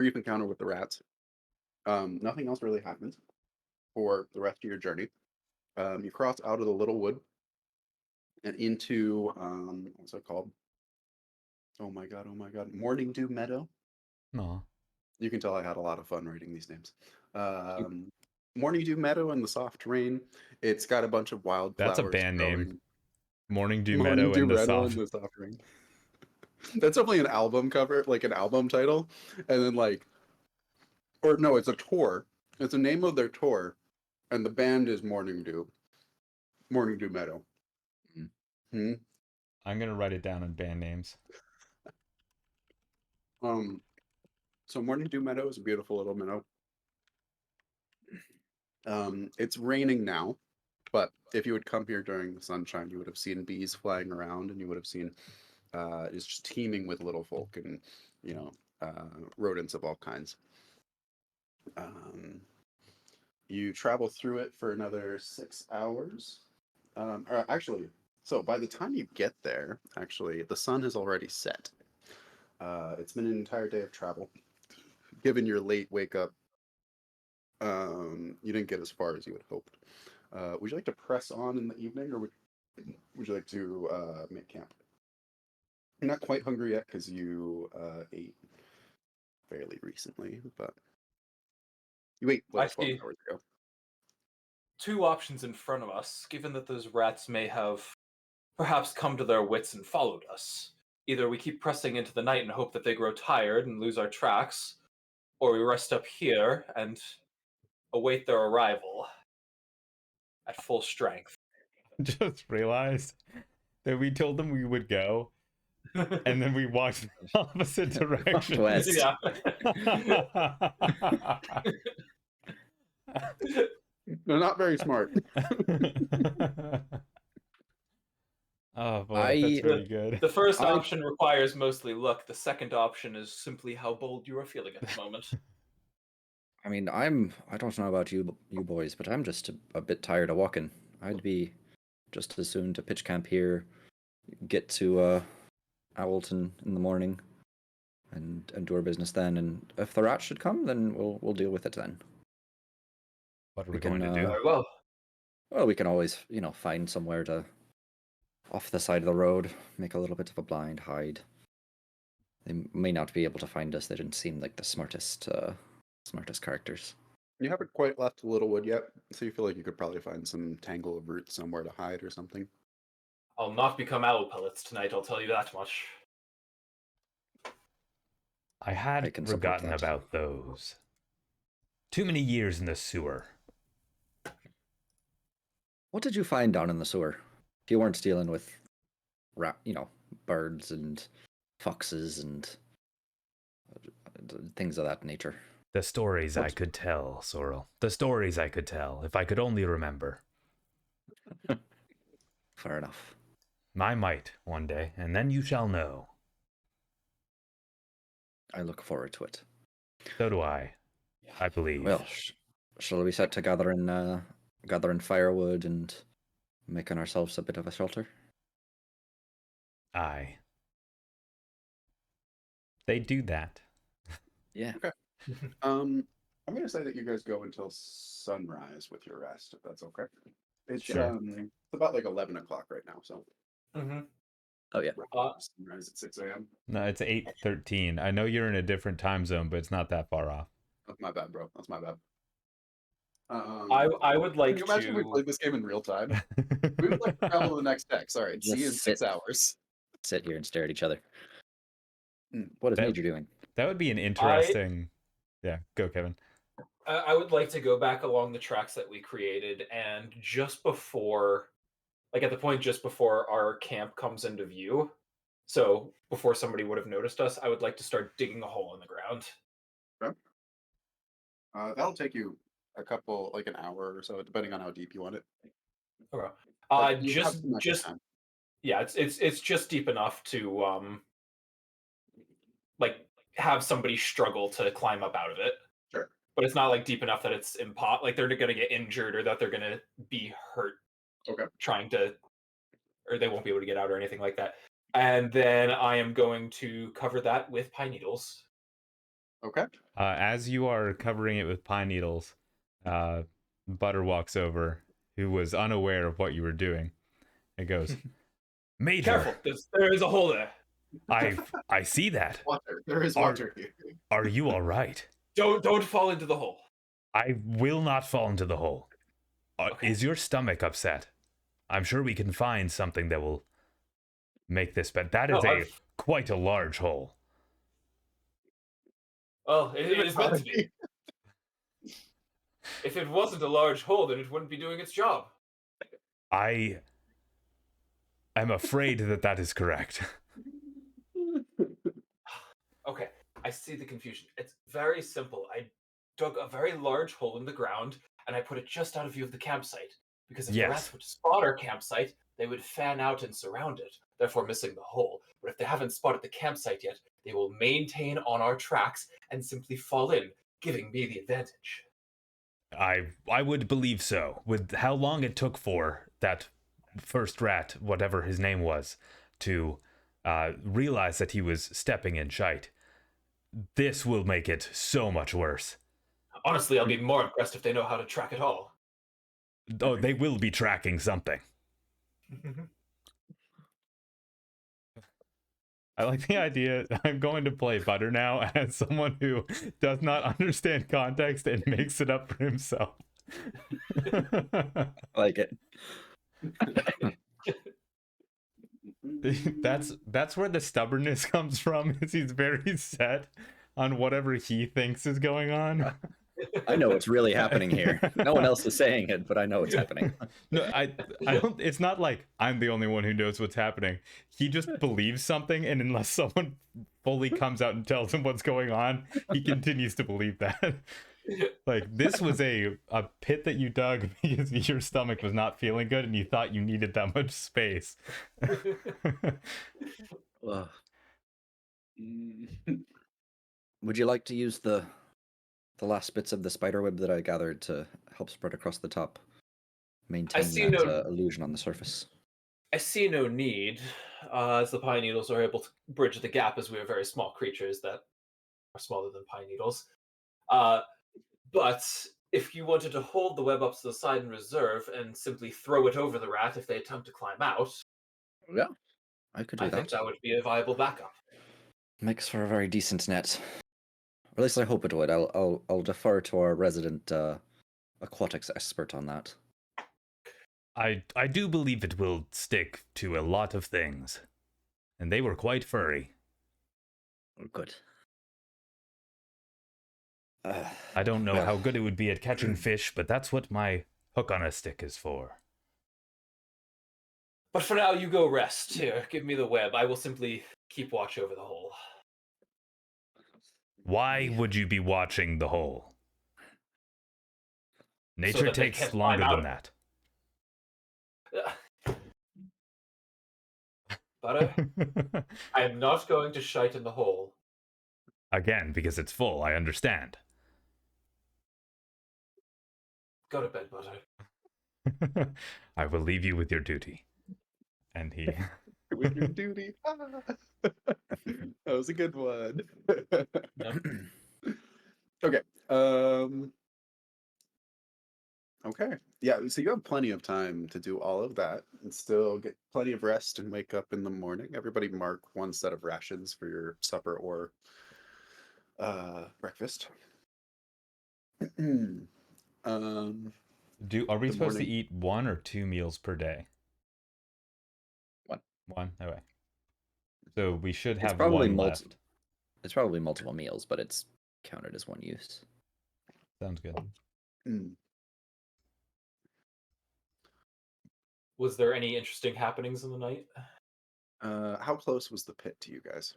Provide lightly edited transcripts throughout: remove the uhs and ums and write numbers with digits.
brief encounter with the rats. Nothing else really happens for the rest of your journey. You cross out of the little wood and into what's it called? Oh my god, Morning Dew Meadow. No, You can tell I had a lot of fun reading these names. Um, Morning Dew Meadow and the Soft Rain. It's got a bunch of that's a wildflowers band name. growing. Morning Dew Morning Meadow Dew and the Meadow Soft. and the Soft Rain. That's definitely an album cover, like an album title. And then or no, it's a tour. It's the name of their tour, and the band is Morning Dew Meadow. Hmm. I'm gonna write it down in band names. Um, so Morning Dew Meadow is a beautiful little meadow. It's raining now, but if you would come here during the sunshine, you would have seen bees flying around, and you would have seen it's just teeming with little folk and you know rodents of all kinds. Um, you travel through it for another 6 hours. Actually, so by the time you get there, actually, the sun has already set. It's been an entire day of travel. Given your late wake up, you didn't get as far as you had hoped. Would you like to press on in the evening, or would you like to make camp? You're not quite hungry yet because you ate fairly recently, but you ate I like 12 see hours ago. two options in front of us, given that those rats may have perhaps come to their wits and followed us. Either we keep pressing into the night and hope that they grow tired and lose our tracks, or we rest up here and await their arrival at full strength. Just realized that we told them we would go, and then we walked the opposite direction. West. Yeah. They're not very smart. Oh boy, I- that's really good. The first I- option requires mostly luck. The second option is simply how bold you are feeling at the moment. I mean, I don't know about you boys, but I'm just a bit tired of walking. I'd be just as soon to pitch camp here, get to Owlton in the morning, and do our business then. And if the rats should come, then we'll deal with it then. What are we we going can, to do? Very well. Well, we can always, find somewhere to off the side of the road, make a little bit of a blind hide. They may not be able to find us. They didn't seem like the smartest characters. You haven't quite left Littlewood yet, so you feel like you could probably find some tangle of roots somewhere to hide or something. I'll not become owl pellets tonight, I'll tell you that much. I had I can support forgotten that. about those. Too many years in the sewer. What did you find down in the sewer? You weren't dealing with birds and foxes and things of that nature. The stories I What? could tell, Sorrel. The stories I could tell, if I could only remember. Fair enough. I might, one day, and then you shall know. I look forward to it. So do I believe. Well, shall we set to gathering firewood and making ourselves a bit of a shelter? Aye. They do that. Yeah. Okay. I'm gonna say that you guys go until sunrise with your rest, if that's okay. It's Sure. it's about like 11 o'clock right now, so Mm-hmm. Oh yeah. sunrise at 6 a.m. No, it's 8:13. I know you're in a different time zone, but it's not that far off. That's my bad, bro. That's my bad. I would like Can you imagine if we to. played this game in real time? We would like to travel to the next deck. Sorry, Just see you in 6 sit. hours. Sit here and stare at each other. Hmm. What is That- Major doing? That would be an interesting. Yeah, go, Kevin. I would like to go back along the tracks that we created, and just before, like at the point just before our camp comes into view, so before somebody would have noticed us, I would like to start digging a hole in the ground. Okay. That'll take you like an hour or so, depending on how deep you want it. Okay. But you have Just some extra just time. yeah, it's just deep enough to like have somebody struggle to climb up out of it. Sure. But it's not like deep enough that it's like they're gonna get injured or that they're gonna be hurt Okay. trying to, or they won't be able to get out or anything like that. And then I am going to cover that with pine needles. Okay. As you are covering it with pine needles, Butter walks over, who was unaware of what you were doing. It goes, Major, Careful, there is a hole there. I see that. Water. There is Are- water here. Are you all right? Don't fall into the hole. I will not fall into the hole. Okay. Is your stomach upset? I'm sure we can find something that will make this better. That is No, quite a large hole. well, it is meant to be. If it wasn't a large hole, then it wouldn't be doing its job. I am afraid that is correct. Okay, I see the confusion. It's very simple. I dug a very large hole in the ground, and I put it just out of view of the campsite. Because if the Yes. rats would spot our campsite, they would fan out and surround it, therefore missing the hole. But if they haven't spotted the campsite yet, they will maintain on our tracks and simply fall in, giving me the advantage. I would believe so. With how long it took for that first rat, whatever his name was, to realize that he was stepping in shite. This will make it so much worse. Honestly, I'll be more impressed if they know how to track it all. Oh, they will be tracking something. I like the idea. I'm going to play Butter now as someone who does not understand context and makes it up for himself. I like it. That's where the stubbornness comes from. Is he's very set on whatever he thinks is going on. I know what's really happening here. No one else is saying it, but I know what's happening. No, I don't. It's not like I'm the only one who knows what's happening. He just believes something, and unless someone fully comes out and tells him what's going on, he continues to believe that. Like, this was a pit that you dug because your stomach was not feeling good, and you thought you needed that much space. Ugh. Would you like to use the last bits of the spider web that I gathered to help spread across the top, maintain see that no- illusion on the surface? I see no need, as the pine needles are able to bridge the gap, as we are very small creatures that are smaller than pine needles. But if you wanted to hold the web up to the side in reserve and simply throw it over the rat if they attempt to climb out, Yeah, I could do I think that would be a viable backup. Makes for a very decent net. Or at least I hope it would. I'll defer to our resident aquatics expert on that. I do believe it will stick to a lot of things, and they were quite furry. Good. I don't know Well. how good it would be at catching fish, but that's what my hook on a stick is for. But for now, you go rest. Here, give me the web. I will simply keep watch over the hole. Why would you be watching the hole? Nature that they takes can't longer climb than out. Butter, that. I am not going to shite in the hole. Again, because it's full, I understand. Go to bed, Butter. I will leave you with your duty. And he... With your duty. That was a good one. Okay. Okay. Yeah, so you have plenty of time to do all of that and still get plenty of rest and wake up in the morning. Everybody mark one set of rations for your supper or breakfast. Are we The supposed to morning- eat 1 or 2 meals per day? One. 1? Okay. So we should It's have probably one left. It's probably multiple meals, but it's counted as one use. Sounds good. Mm. Was there any interesting happenings in the night? How close was the pit to you guys?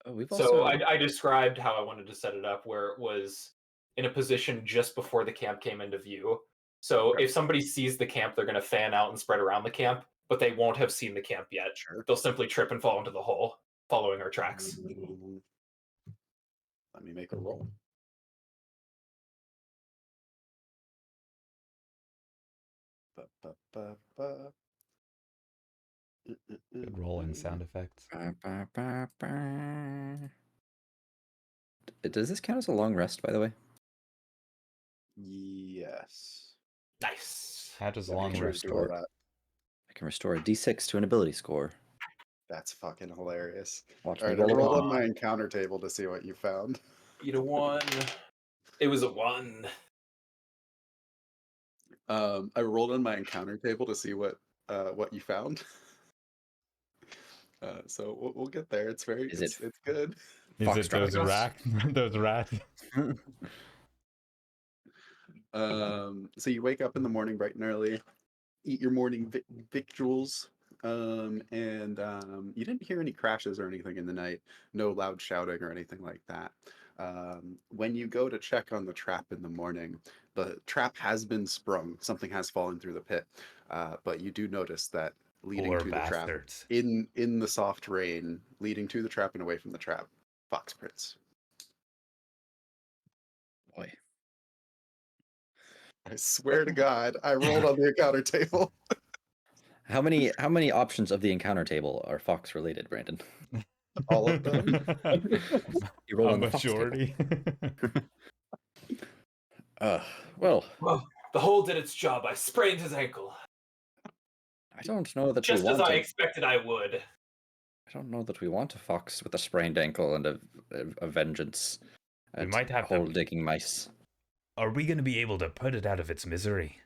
Oh, we've So also. I described how I wanted to set it up, where it was in a position just before the camp came into view. So Okay. if somebody sees the camp, they're going to fan out and spread around the camp, but they won't have seen the camp yet. Sure. They'll simply trip and fall into the hole, following our tracks. Let me make a roll. Ba, ba, ba, ba. Good roll and sound effects. Ba, ba, ba, ba. Does this count as a long rest, by the way? Yes. Nice. How does Yeah, long make sure to rest do all work? that. I can restore a d6 to an ability score. That's fucking hilarious. Watch All me right, I roll a rolled one. on my encounter table to see what you found. Beat a 1. It was a 1. I rolled on my encounter table to see what you found. So we'll get there. It's very Is it it's good. Is Fox it those dropping us? those rats? So you wake up in the morning bright and early, eat your morning victuals, and you didn't hear any crashes or anything in the night. No loud shouting or anything like that. When you go to check on the trap in the morning, the trap has been sprung. Something has fallen through the pit, but you do notice that leading Poor to the trap bastards. in the soft rain, leading to the trap and away from the trap, fox prints. Boy. I swear to God, I rolled on the encounter table. How many options of the encounter table are fox related, Brandon? All of them. You rolled A on the fox table. majority. Well, Well, the hole did its job. I sprained his ankle. I don't know that Just we as want I a, expected I would. I don't know that we want a fox with a sprained ankle and a vengeance We at might have to- hole digging mice. Are we going to be able to put it out of its misery?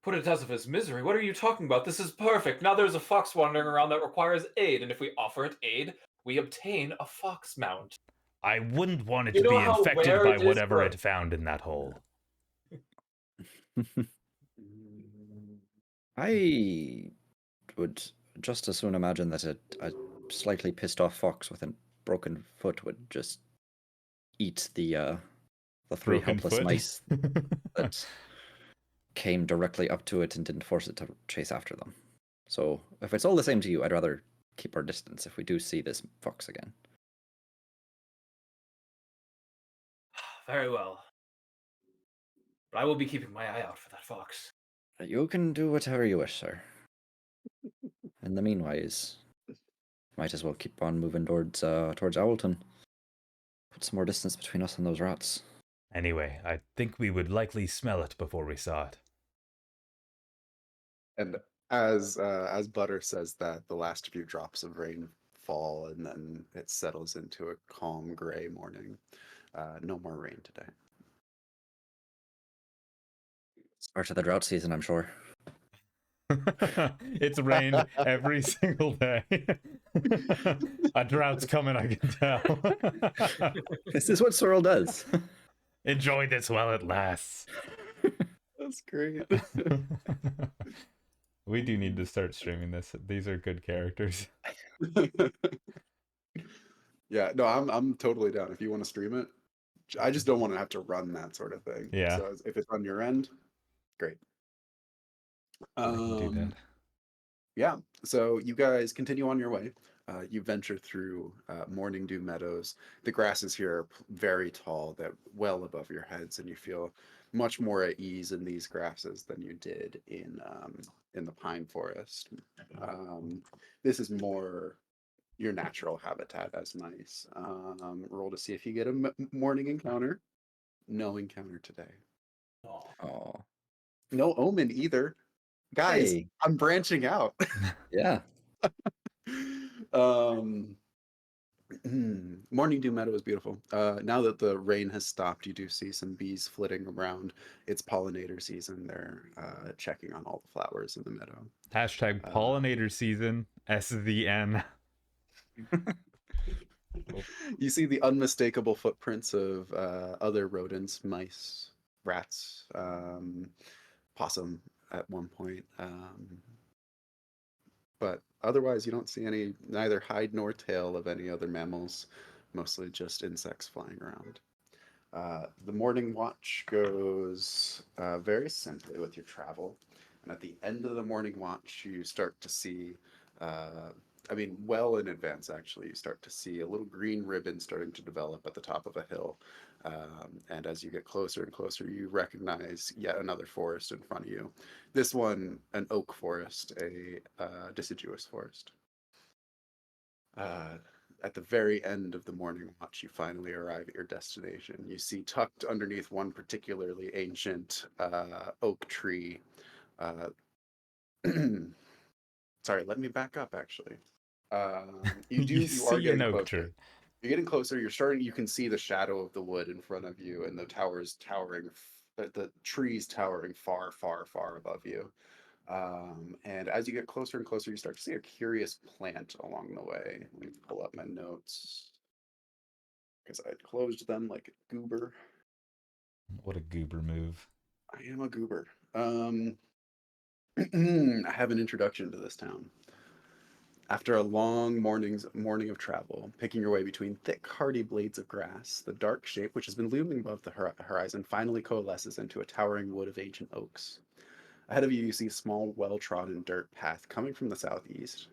Put it out of his misery. What are you talking about? This is perfect. Now there's a fox wandering around that requires aid, and if we offer it aid, we obtain a fox mount. I wouldn't want it You to know be how infected rare by it is whatever for a- it found in that hole. I would just as soon imagine that a slightly pissed off fox with a broken foot would just eat the three Broken helpless foot. mice that came directly up to it and didn't force it to chase after them. So if it's all the same to you, I'd rather keep our distance if we do see this fox again. Very well. But I will be keeping my eye out for that fox. You can do whatever you wish, sir. In the meanwhile, might as well keep on moving towards Owlton. Put some more distance between us and those rats. Anyway, I think we would likely smell it before we saw it. And as Butter says that, the last few drops of rain fall, and then it settles into a calm gray morning. No more rain today. Start of the drought season, I'm sure. It's rained every single day. A drought's coming, I can tell. This is what Sorrel does. Enjoy this while it lasts. That's great. We do need to start streaming this. These are good characters. Yeah, no, I'm totally down. If you want to stream it, I just don't want to have to run that sort of thing. Yeah. So if it's on your end, great. I can do that. Yeah. So you guys continue on your way. You venture through morning dew meadows. The grasses here are very tall, that well above your heads, and you feel much more at ease in these grasses than you did in the pine forest. This is more your natural habitat as mice. Roll to see if you get a morning encounter. No encounter today. Oh, No omen either. Guys, hey. I'm branching out. Yeah. Morning dew meadow is beautiful. Now that the rain has stopped, you do see some bees flitting around. It's pollinator season. They're checking on all the flowers in the meadow. Hashtag pollinator season. SVN. You see the unmistakable footprints of other rodents, mice, rats, possum at one point. But otherwise, you don't see any, neither hide nor tail of any other mammals, mostly just insects flying around. The morning watch goes very simply with your travel. And at the end of the morning watch, you start to see, well in advance actually, you start to see a little green ribbon starting to develop at the top of a hill. And as you get closer and closer, you recognize yet another forest in front of you. This one, an oak forest, a deciduous forest. at the very end of the morning watch, you finally arrive at your destination. You see tucked underneath one particularly ancient oak tree. Uh, sorry, let me back up. Actually, You you are see an getting oak closer. tree. You're getting closer. You're starting. You can see the shadow of the wood in front of you, and the towers towering. The trees towering far, far, far above you. And as you get closer and closer, you start to see a curious plant along the way. Let me pull up my notes because I closed them like a goober. What a goober move. I am a goober. I have an introduction to this town. After a long morning of travel, picking your way between thick, hardy blades of grass, the dark shape which has been looming above the horizon finally coalesces into a towering wood of ancient oaks. Ahead of you, you see a small, well-trodden dirt path coming from the southeast,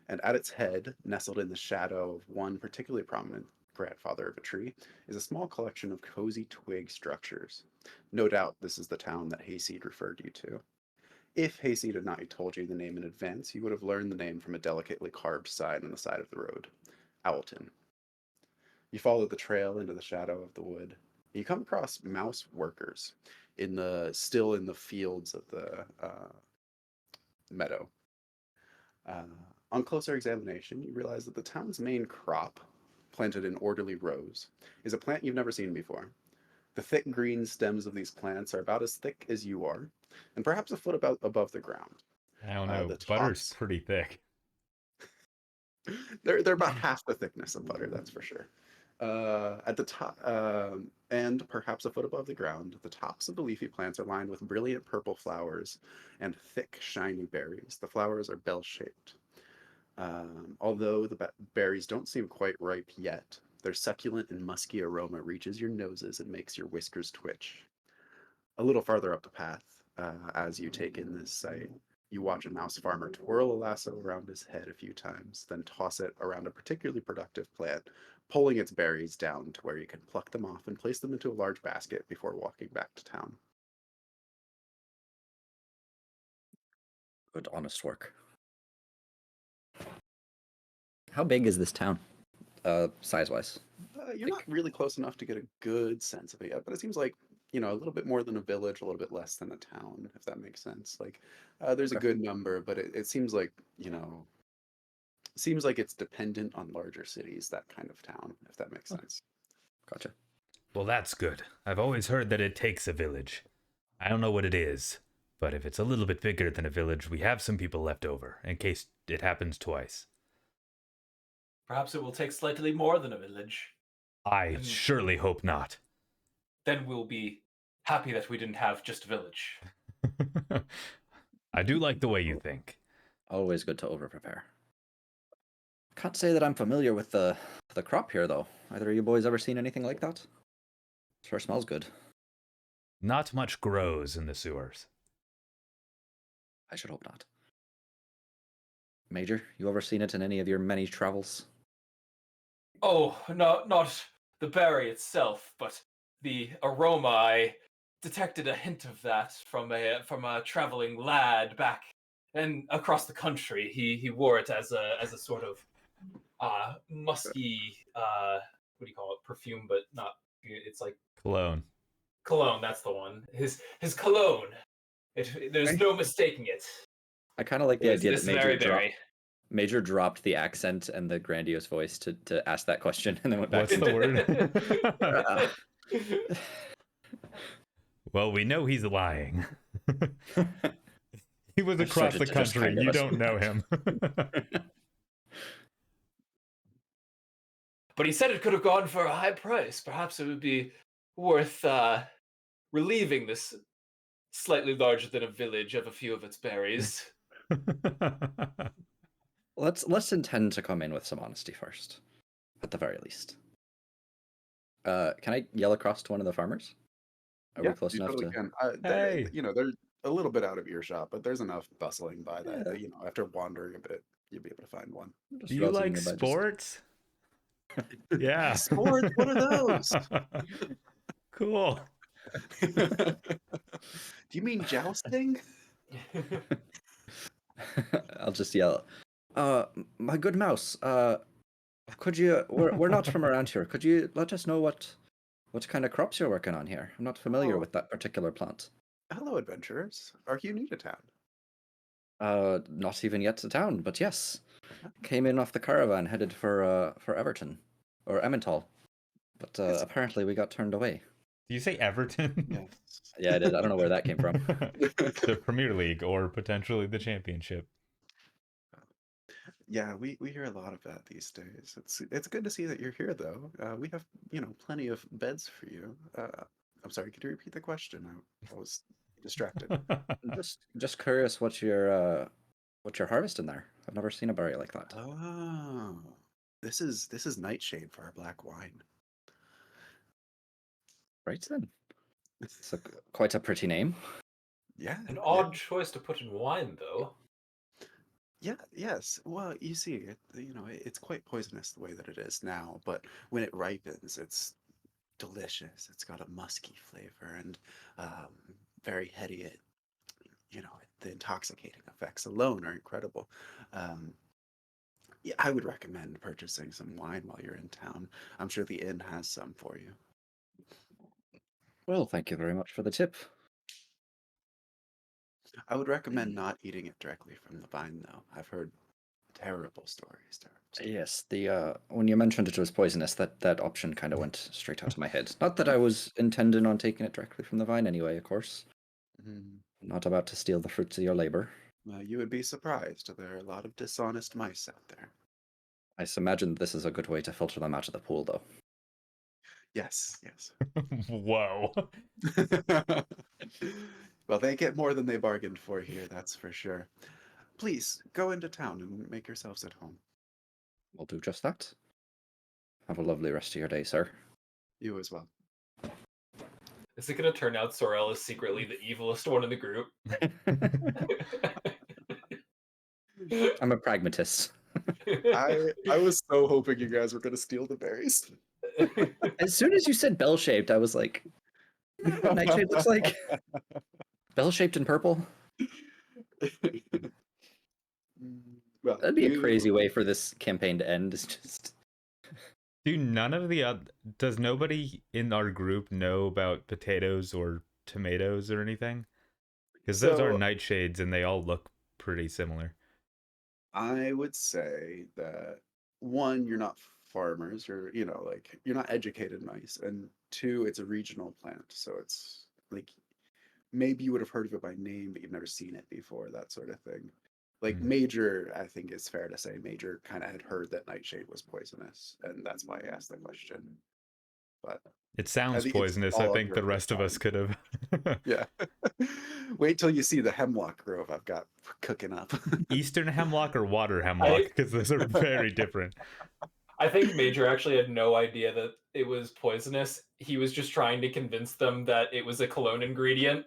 and at its head, nestled in the shadow of one particularly prominent grandfather of a tree, is a small collection of cozy twig structures. No doubt this is the town that Hayseed referred you to. If Hayseed had not told you the name in advance, you would have learned the name from a delicately carved sign on the side of the road. Owlton. You follow the trail into the shadow of the wood. You come across mouse workers still in the fields of the meadow. Uh, on closer examination, you realize that the town's main crop, planted in orderly rows, is a plant you've never seen before. The thick green stems of these plants are about as thick as you are, and perhaps a foot about above the ground. I don't know. The Butter's tops, pretty thick. they're about half the thickness of butter, that's for sure. At the top, and perhaps a foot above the ground, the tops of the leafy plants are lined with brilliant purple flowers and thick, shiny berries. The flowers are bell-shaped. Although the berries don't seem quite ripe yet, their succulent and musky aroma reaches your noses and makes your whiskers twitch. A little farther up the path, as you take in this sight, you watch a mouse farmer twirl a lasso around his head a few times, then toss it around a particularly productive plant, pulling its berries down to where you can pluck them off and place them into a large basket before walking back to town. Good, honest work. How big is this town, size-wise? You're not really close enough to get a good sense of it yet, but it seems like, a little bit more than a village, a little bit less than a town, if that makes sense. Like, there's a Okay. good number, but it seems like, seems like it's dependent on larger cities, that kind of town, if that makes Okay. sense. Gotcha. Well, that's good. I've always heard that it takes a village. I don't know what it is, but if it's a little bit bigger than a village, we have some people left over in case it happens twice. Perhaps it will take slightly more than a village. I And surely hope not. then we'll be happy that we didn't have just a village. I do like the way you think. Always good to over-prepare. Can't say that I'm familiar with the crop here, though. Either of you boys ever seen anything like that? Sure smells good. Not much grows in the sewers. I should hope not. Major, you ever seen it in any of your many travels? Oh, no, not the berry itself, but the aroma. I detected a hint of that from a traveling lad back and across the country. He wore it as a sort of musky what do you call it? Perfume, but not. It's like Cologne. cologne. That's the one. His cologne. There's no mistaking it. I kind of like the It was idea this that very berry. Major dropped the accent and the grandiose voice to ask that question and then went back What's to the word? Uh, Well, we know he's lying. He was I just across wanted the to just country. kind of You don't know him. But he said it could have gone for a high price. Perhaps it would be worth relieving this slightly larger than a village of a few of its berries. let's intend to come in with some honesty first, at the very least. Can I yell across to one of the farmers? Are we close you enough totally to? can. Hey. They're a little bit out of earshot, but there's enough bustling by Yeah. that, after wandering a bit, you'll be able to find one. Just Do you relatively like nearby, just- sports? Yeah. Sports? What are those? Cool. Do you mean jousting? I'll just yell, my good mouse, Could you? We're not from around here. Could you let us know what kind of crops you're working on here? I'm not familiar Oh, with that particular plant. hello, adventurers. Are you new to town? Not even yet to town, but yes, came in off the caravan headed for Everton or Emmental, but It's, apparently we got turned away. Do you say Everton? yes. Yeah, I did. I don't know where that came from. The Premier League or potentially the Championship. Yeah, we hear a lot of that these days. It's good to see that you're here, though. We have, plenty of beds for you. I'm sorry, could you repeat the question? I was distracted. Just curious what you're harvesting there. I've never seen a berry like that. Oh, this is nightshade for our black wine. Right then. It's quite a pretty name. Yeah, An yeah. odd choice to put in wine, though. Yeah, yes. Well, you see, it's quite poisonous the way that it is now, but when it ripens, it's delicious. It's got a musky flavor and um, very heady. The intoxicating effects alone are incredible. Um, yeah, I would recommend purchasing some wine while you're in town. I'm sure the inn has some for you. Well, thank you very much for the tip. I would recommend not eating it directly from the vine, though. I've heard terrible stories. Terrible stories. Yes, the when you mentioned it was poisonous, that option kind of went straight out of my head. Not that I was intending on taking it directly from the vine anyway, of course. Mhm. Not about to steal the fruits of your labor. You would be surprised. There are a lot of dishonest mice out there. I imagine this is a good way to filter them out of the pool, though. Yes, yes. Whoa. Well, they get more than they bargained for here, that's for sure. Please, go into town and make yourselves at home. We'll do just that. Have a lovely rest of your day, sir. You as well. Is it going to turn out Sorel is secretly the evilest one in the group? I'm a pragmatist. I was so hoping you guys were gonna steal the berries. As soon as you said bell-shaped, I was like, "You know what nightshade looks like? Bell-shaped and purple? Well, That'd be a crazy way for this campaign to end. It's just Do none of the does nobody in our group know about potatoes or tomatoes or anything? Because those are So nightshades and they all look pretty similar. I would say that one, you're not farmers, you're not educated mice, and two, it's a regional plant, so it's like maybe you would have heard of it by name, but you've never seen it before, that sort of thing. Like Hmm. Major, I think it's fair to say Major kind of had heard that nightshade was poisonous, and that's why I asked the question. But It I sounds think it's poisonous. I all think under the a good rest of us time. could have. Yeah. Wait till you see the hemlock grove I've got cooking up. Eastern hemlock or water hemlock? I Because those are very different. I think Major actually had no idea that it was poisonous. He was just trying to convince them that it was a cologne ingredient,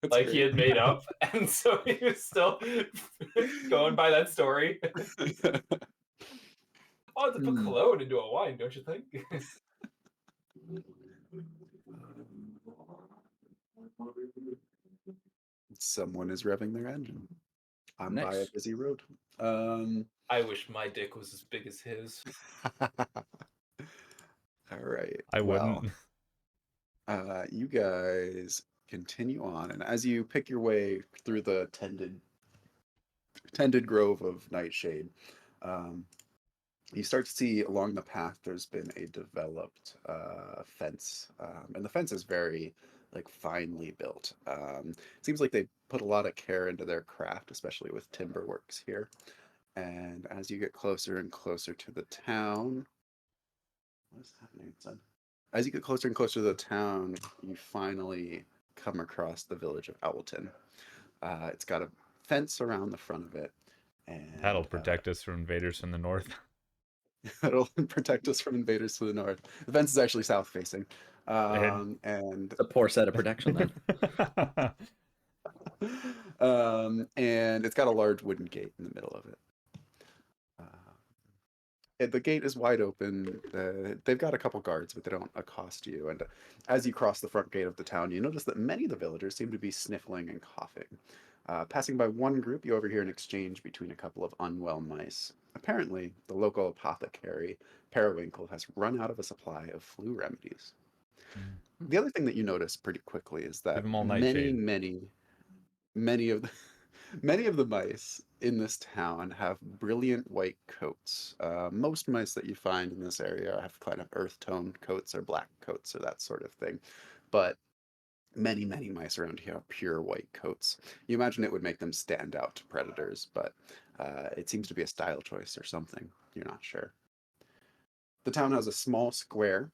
That's like he great. had made up, and so he was still going by that story. Oh, to put Hmm. cologne into a wine, don't you think? Someone is revving their engine. I'm by a nice. busy road. Um, I wish my dick was as big as his. all right. I Well, wouldn't. you guys continue on, and as you pick your way through the tended grove of nightshade, um, you start to see along the path there's been a developed fence, and the fence is very like finely built. Seems like they put a lot of care into their craft, especially with timber works here. And as you get closer and closer to the town, what is happening, son? As you get closer and closer to the town, you finally come across the village of Owlton. It's got a fence around the front of it, That'll and protect us from invaders from the north. it'll protect us from invaders to the north. The fence is actually south facing, And and It's a poor set of protection then. and it's got a large wooden gate in the middle of it. Uh, The gate is wide open. They've got a couple guards, but they don't accost you. And as you cross the front gate of the town, you notice that many of the villagers seem to be sniffling and coughing. Passing by one group, you overhear an exchange between a couple of unwell mice. Apparently, the local apothecary, Periwinkle, has run out of a supply of flu remedies. Mm. The other thing that you notice pretty quickly is Give that them all many, nightshade. many, many of the many of the mice in this town have brilliant white coats. Most mice that you find in this area have kind of earth tone coats or black coats or that sort of thing. But many, many mice around here have pure white coats. You imagine it would make them stand out to predators, but it seems to be a style choice or something. You're not sure. The town has a small square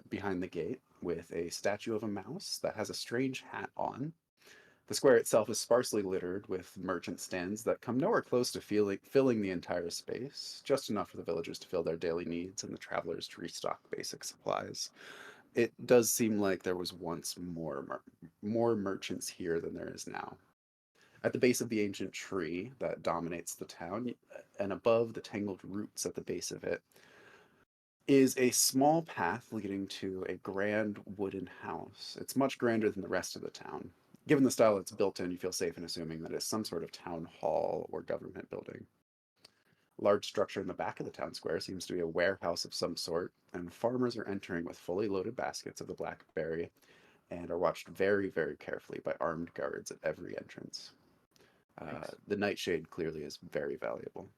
behind the gate with a statue of a mouse that has a strange hat on. The square itself is sparsely littered with merchant stands that come nowhere close to filling the entire space, just enough for the villagers to fill their daily needs and the travelers to restock basic supplies. It does seem like there was once more merchants here than there is now. At the base of the ancient tree that dominates the town, and above the tangled roots at the base of it, is a small path leading to a grand wooden house. It's much grander than the rest of the town. Given the style it's built in, you feel safe in assuming that it's some sort of town hall or government building. A large structure in the back of the town square seems to be a warehouse of some sort, and farmers are entering with fully loaded baskets of the blackberry and are watched very, very carefully by armed guards at every entrance. Thanks. The nightshade clearly is very valuable.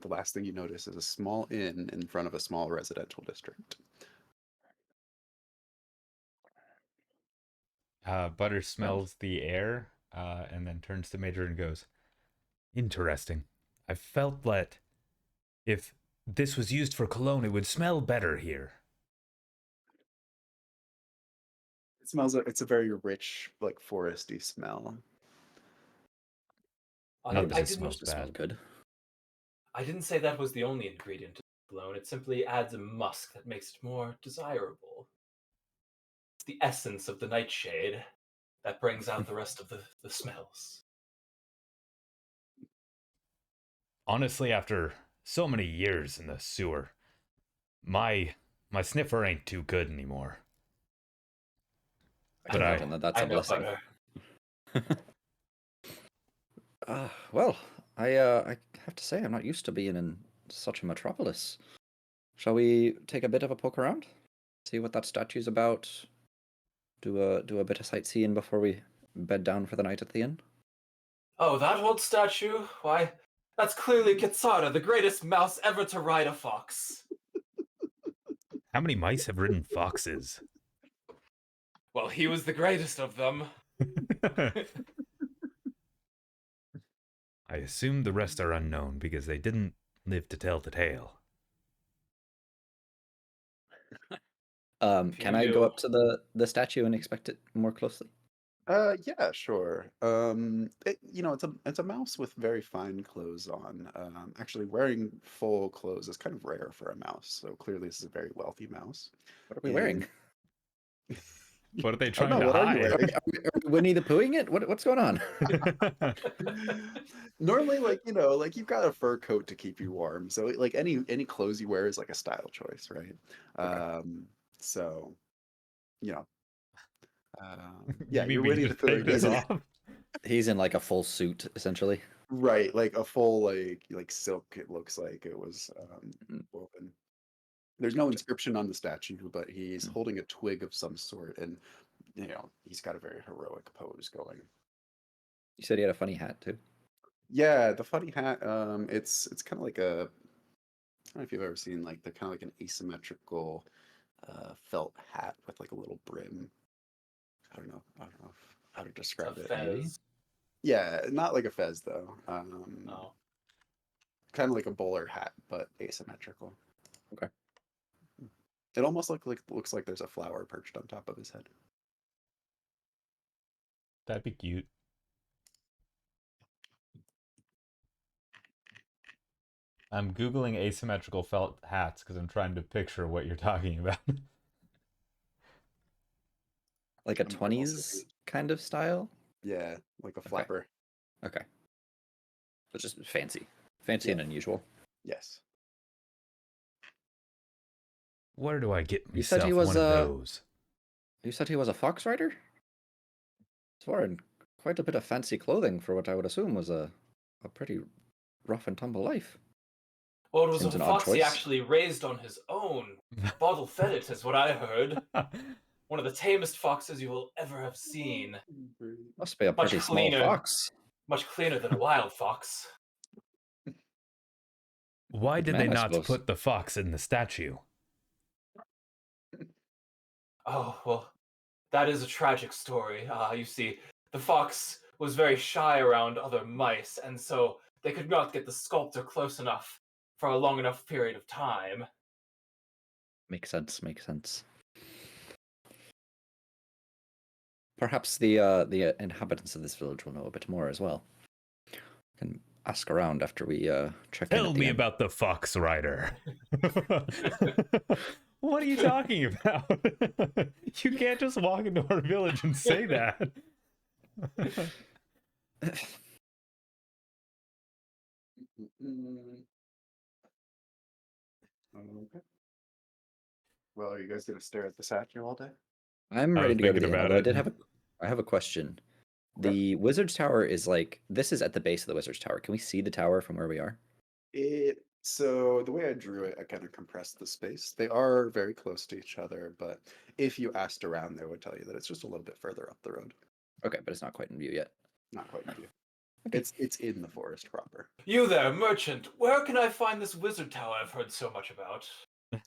The last thing you notice is a small inn in front of a small residential district. Butter smells the air and then turns to Major and goes, "Interesting. I felt that if this was used for cologne, it would smell better here." It smells. It's a very rich, like foresty smell. Not that I it didn't. smells Supposed to smell bad. good. I didn't say that was the only ingredient to cologne. It simply adds a musk that makes it more desirable. It's the essence of the nightshade that brings out the rest of the smells. Honestly, after so many years in the sewer, my sniffer ain't too good anymore. I But can I imagine that that's I a know blessing. better. Well, I have to say I'm not used to being in such a metropolis. Shall we take a bit of a poke around? See what that statue's about? Do a bit of sightseeing before we bed down for the night at the inn? Oh, that old statue? Why, that's clearly Kitsara, the greatest mouse ever to ride a fox. how many mice have ridden foxes? Well, he was the greatest of them. I assume the rest are unknown because they didn't live to tell the tale. If Can you I go do. up to the statue and inspect it more closely? Yeah, sure. It's a mouse with very fine clothes on. Actually, wearing full clothes is kind of rare for a mouse, so clearly this is a very wealthy mouse. What are we wearing? What are they Oh trying no, to what are you hide? wearing? Are we Winnie the Poohing it? What's going on? Normally, like you've got a fur coat to keep you warm, so like any clothes you wear is like a style choice, right? Okay. So you know, You yeah, mean you're we Winnie the just Pooh. take this off? He's in like a full suit, essentially. Right, like a full like silk. It looks like it was Mm, woven. There's no inscription on the statue, but he's mm. holding a twig of some sort, and he's got a very heroic pose going. You said he had a funny hat too. Yeah, the funny hat. It's kind of like a. I don't know if you've ever seen like the kind of like an asymmetrical felt hat with like a little brim. I don't know how to It's a describe it. Maybe. fez. Yeah, not like a fez though. Oh. Kind of like a bowler hat, but asymmetrical. Okay. It almost looks like there's a flower perched on top of his head. That'd be cute. I'm Googling asymmetrical felt hats because I'm trying to picture what you're talking about. Like a I'm also 20s kind of style? yeah, like a Okay. flapper. Okay. It's just fancy. Fancy Yeah. and unusual. Yes. Where do I get You said myself he was one of those? You said he was a fox rider? He's wearing quite a bit of fancy clothing for what I would assume was a pretty rough and tumble life. Well, it was Seems a an odd fox he choice. actually raised on his own. Bottle fed it, is what I heard. One of the tamest foxes you will ever have seen. Must be a Much pretty small cleaner. fox. Much cleaner than a wild fox. Why Good did man, they I not suppose. put the fox in the statue? Oh, well, that is a tragic story. You see, the fox was very shy around other mice, and so they could not get the sculptor close enough for a long enough period of time. Makes sense. Perhaps the inhabitants of this village will know a bit more as well. Can ask around after we check in Tell at the me inn. about the fox rider. What are you talking about? You can't just walk into our village and say that. Okay. Well, are you guys gonna stare at the statue all day? I'm I ready was to go to thinking the inn, about although it. I have a question. Okay. The wizard's tower is like, this is at the base of the wizard's tower. Can we see the tower from where we are? So the way I drew it, I kind of compressed the space. They are very close to each other, but if you asked around, they would tell you that it's just a little bit further up the road. Okay, but it's not quite in view yet. Not quite in view. Okay. It's in the forest proper. You there, merchant. Where can I find this wizard tower I've heard so much about?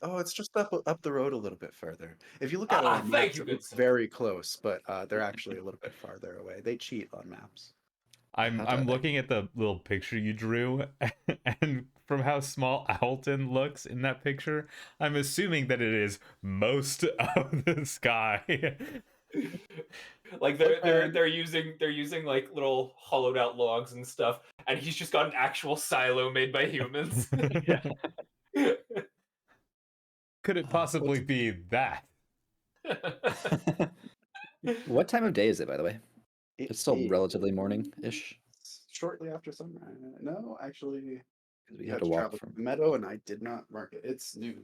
Oh, it's just up the road a little bit further. If you look at it on Thank maps, you, it good looks sir. very close, but they're actually a little bit farther away. They cheat on maps. I'm looking at the little picture you drew, and from how small Owlton looks in that picture, I'm assuming that it is most of the sky. Like they're using like little hollowed out logs and stuff, and he's just got an actual silo made by humans. Could it possibly be that? What time of day is it, by the way? It It's still is relatively morning-ish. shortly after sunrise. No, actually, Because we you had had to to walk travel from. the meadow, and I did not mark it. It's noon.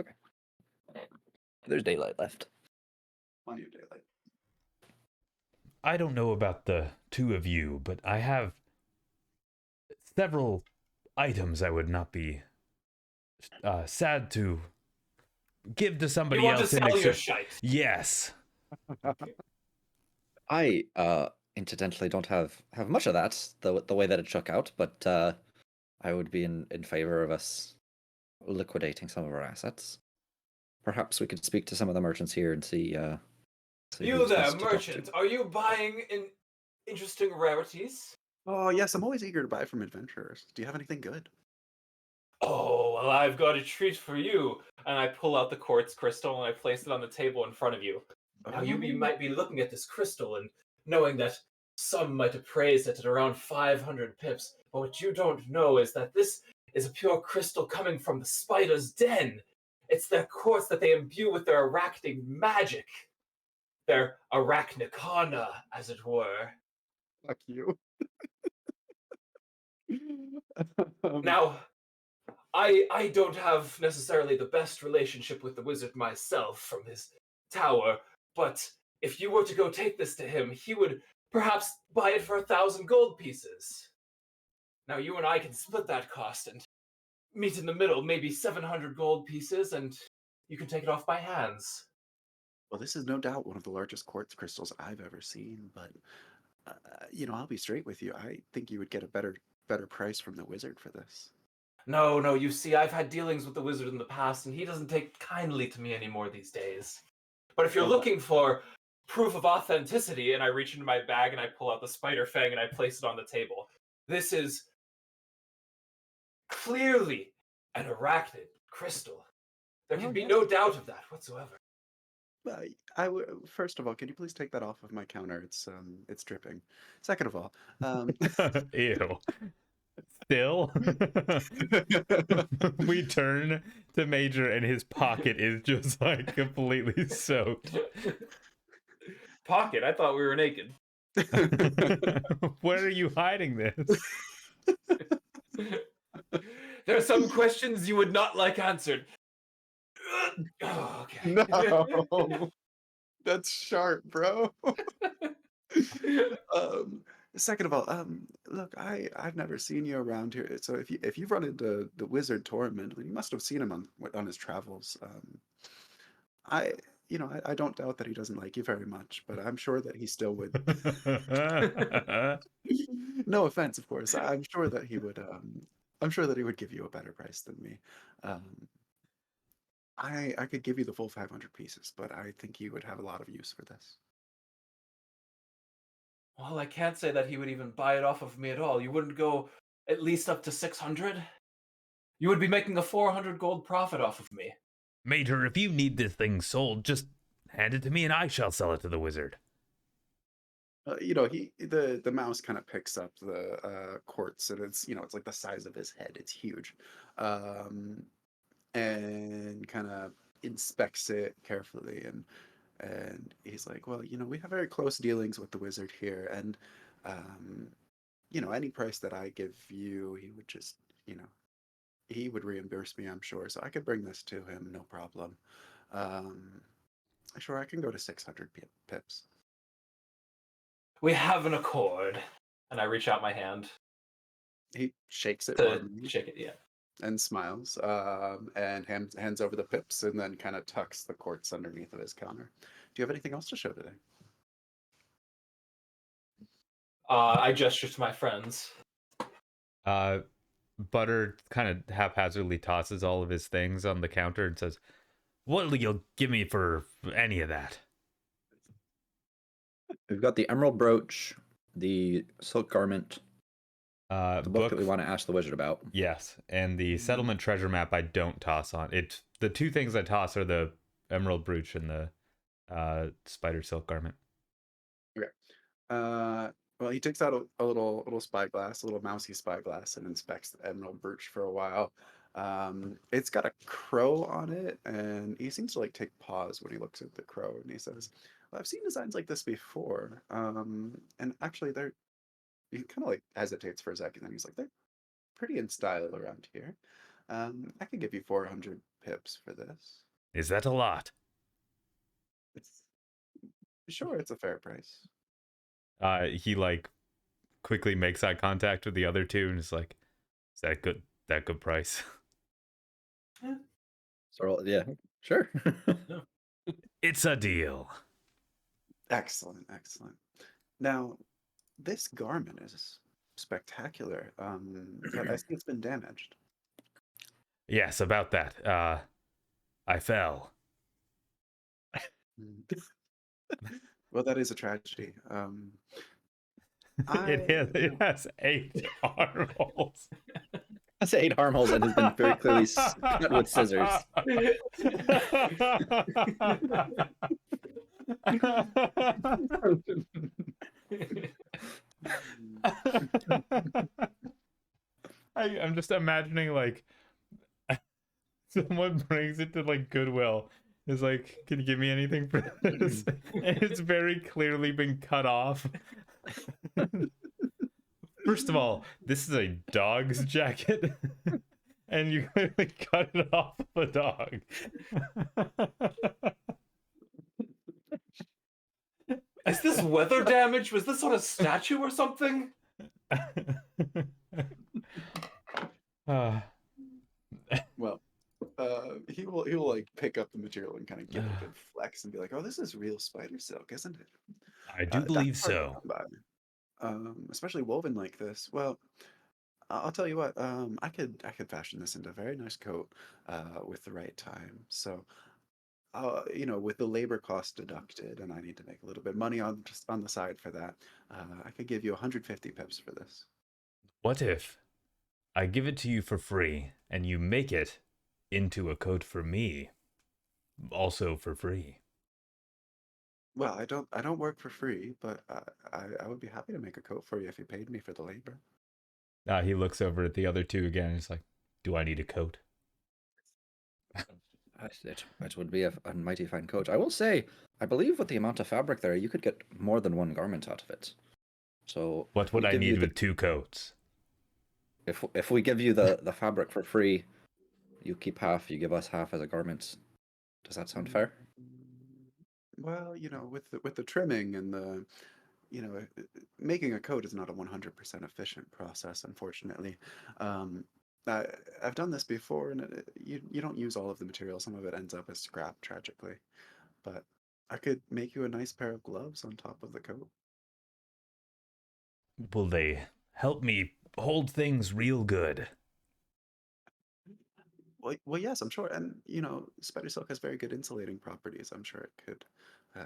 Okay. There's daylight left. Plenty of daylight. I don't know about the two of you, but I have several items I would not be sad to give to You somebody want to else in sell your exchange. shite? Yes. I incidentally don't have much of that the way that it shook out, but I would be in favor of us liquidating some of our assets. Perhaps we could speak to some of the merchants here and see. You who's there, best to talk to. merchant. Are you buying interesting rarities? Oh yes, I'm always eager to buy from adventurers. Do you have anything good? Oh, well, I've got a treat for you. And I pull out the quartz crystal and I place it on the table in front of you. Now, you might be looking at this crystal and knowing that some might appraise it at around 500 pips. But what you don't know is that this is a pure crystal coming from the spider's den. It's their quartz that they imbue with their arachnic magic. Their arachnicana, as it were. Fuck you. Now, I don't have necessarily the best relationship with the wizard myself from his tower, but if you were to go take this to him, he would perhaps buy it for 1,000 gold pieces. Now you and I can split that cost and meet in the middle, maybe 700 gold pieces, and you can take it off my hands. Well, this is no doubt one of the largest quartz crystals I've ever seen, but I'll be straight with you. I think you would get a better price from the wizard for this. No, you see, I've had dealings with the wizard in the past, and he doesn't take kindly to me anymore these days. But if you're Well, looking for proof of authenticity, and I reach into my bag and I pull out the spider fang and I place it on the table, this is clearly an arachnid crystal. There can be no doubt of that whatsoever. First of all, can you please take that off of my counter? It's dripping. Second of all, Ew. Still? We turn to Major and his pocket is just like completely soaked. Pocket? I thought we were naked. Where are you hiding this? There are some questions you would not like answered. Oh, okay. No, that's sharp, bro. um, Second of all, look, I've never seen you around here. So if you've run into the wizard Tormund, you must have seen him on his travels. I I don't doubt that he doesn't like you very much, but I'm sure that he still would. No offense, of course. I'm sure that he would. I'm sure that he would give you a better price than me. Um, I could give you the full 500 pieces, but I think you would have a lot of use for this. Well, I can't say that he would even buy it off of me at all. You wouldn't go at least up to 600? You would be making a 400 gold profit off of me. Mater, if you need this thing sold, just hand it to me and I shall sell it to the wizard. The mouse kind of picks up the quartz, and it's like the size of his head. It's huge, um, and kind of inspects it carefully, and he's like, well, we have very close dealings with the wizard here, and um, any price that I give you, he would just, you know, he would reimburse me, I'm sure. So I could bring this to him, no problem. Um, sure, I can go to 600 pips. We have an accord. And I reach out my hand He shakes it to warmly shake it, yeah. and smiles, and hands over the pips, and then kind of tucks the quartz underneath of his counter. Do you have anything else to show today? I gesture to my friends. Butter kind of haphazardly tosses all of his things on the counter and says, "What'll you give me for any of that?" We've got the emerald brooch, the silk garment, the book that we want to ask the wizard about. Yes, and the settlement treasure map I don't toss on. It. The two things I toss are the emerald brooch and the spider silk garment. Okay. Well, he takes out a little spyglass, a little mousy spyglass, and inspects the emerald brooch for a while. It's got a crow on it, and he seems to like take pause when he looks at the crow, and he says, "Well, I've seen designs like this before, and actually, they're." He kind of like hesitates for a second, and he's like, "They're pretty in style around here. I could give you 400 pips for this." Is that a lot? It's sure, it's a fair price. He like quickly makes eye contact with the other two and is like, "Is that good? That good price?" So yeah, sure. It's a deal. Excellent, excellent. Now, this garment is spectacular, but I see it's been damaged. Yes, about that. I fell. Well, that is a tragedy. It has 8 armholes. That's 8 armholes and has been very clearly cut with scissors. I'm just imagining like someone brings it to like Goodwill. Is like, can you give me anything for this? And it's very clearly been cut off. First of all, this is a dog's jacket, and you clearly cut it off of a dog. Is this weather damage? Was this on a statue or something? Well, he will like pick up the material and kind of give it a good flex and be like, "Oh, this is real spider silk, isn't it?" I do believe That's hard to so. come by. Especially woven like this. Well, I'll tell you what. I could fashion this into a very nice coat, with the right time. So, with the labor cost deducted, and I need to make a little bit of money on the side for that. I could give you 150 pips for this. What if I give it to you for free and you make it into a coat for me, also for free? Well, I don't work for free, but I would be happy to make a coat for you if you paid me for the labor. He looks over at the other two again and he's like, "Do I need a coat?" It would be a mighty fine coat. I will say, I believe with the amount of fabric there, you could get more than one garment out of it. So What would I need with 2 coats? If we give you the fabric for free, you keep half, you give us half as a garment. Does that sound fair? Well, with the trimming and the, making a coat is not a 100% efficient process, unfortunately. Um, I've done this before, and you don't use all of the material. Some of it ends up as scrap, tragically. But I could make you a nice pair of gloves on top of the coat. Will they help me hold things real good? Well, yes, I'm sure. And, spider silk has very good insulating properties. I'm sure it could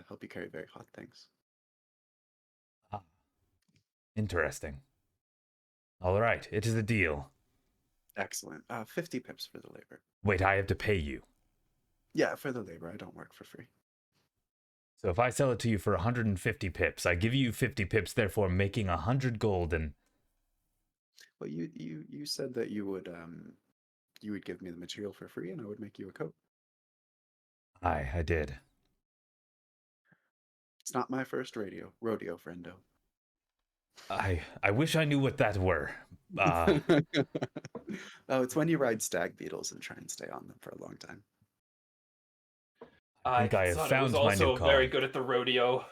help you carry very hot things. Ah, interesting. All right, it is a deal. Excellent. 50 pips for the labor. Wait, I have to pay you. Yeah, for the labor. I don't work for free. So if I sell it to you for 150 pips, I give you 50 pips, therefore making 100 gold, and Well, you said that you would give me the material for free, and I would make you a coat. I did. It's not my first rodeo, friendo. I wish I knew what that were. Oh, it's when you ride stag beetles and try and stay on them for a long time. I think I have thought found was my new also very calling. good at the rodeo.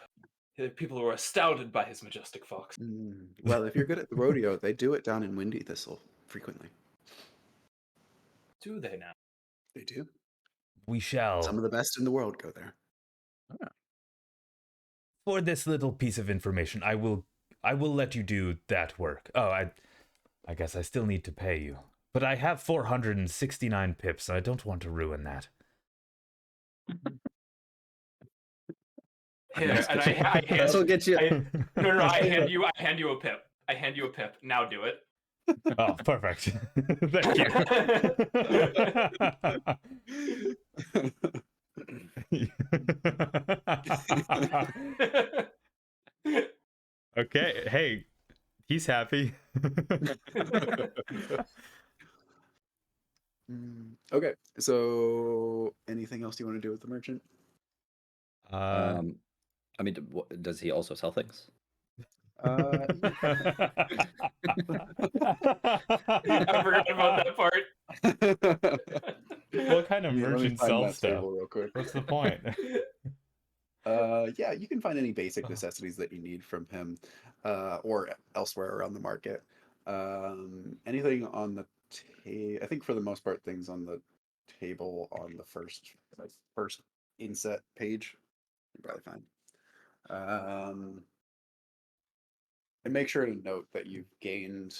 People were astounded by his majestic fox. Well, if you're good at the rodeo, they do it down in Windy Thistle frequently. Do they now? They do. We shall. Some of the best in the world go there. For this little piece of information, I will let you do that work. Oh, I guess I still need to pay you. But I have 469 pips, and I don't want to ruin that. Here, and I That's what gets you. no, I hand you a pip. I hand you a pip. Now do it. Oh, perfect. Thank you. Okay, hey, he's happy. Okay, so anything else you want to do with the merchant? I mean, does he also sell things? I forgot about that part. What kind of Yeah, let me merchant find sells that stuff? table real quick. What's the point? Yeah, you can find any basic necessities that you need from him, or elsewhere around the market. Anything on the I think for the most part, things on the table on the first inset page, you're probably fine. And make sure to note that you've gained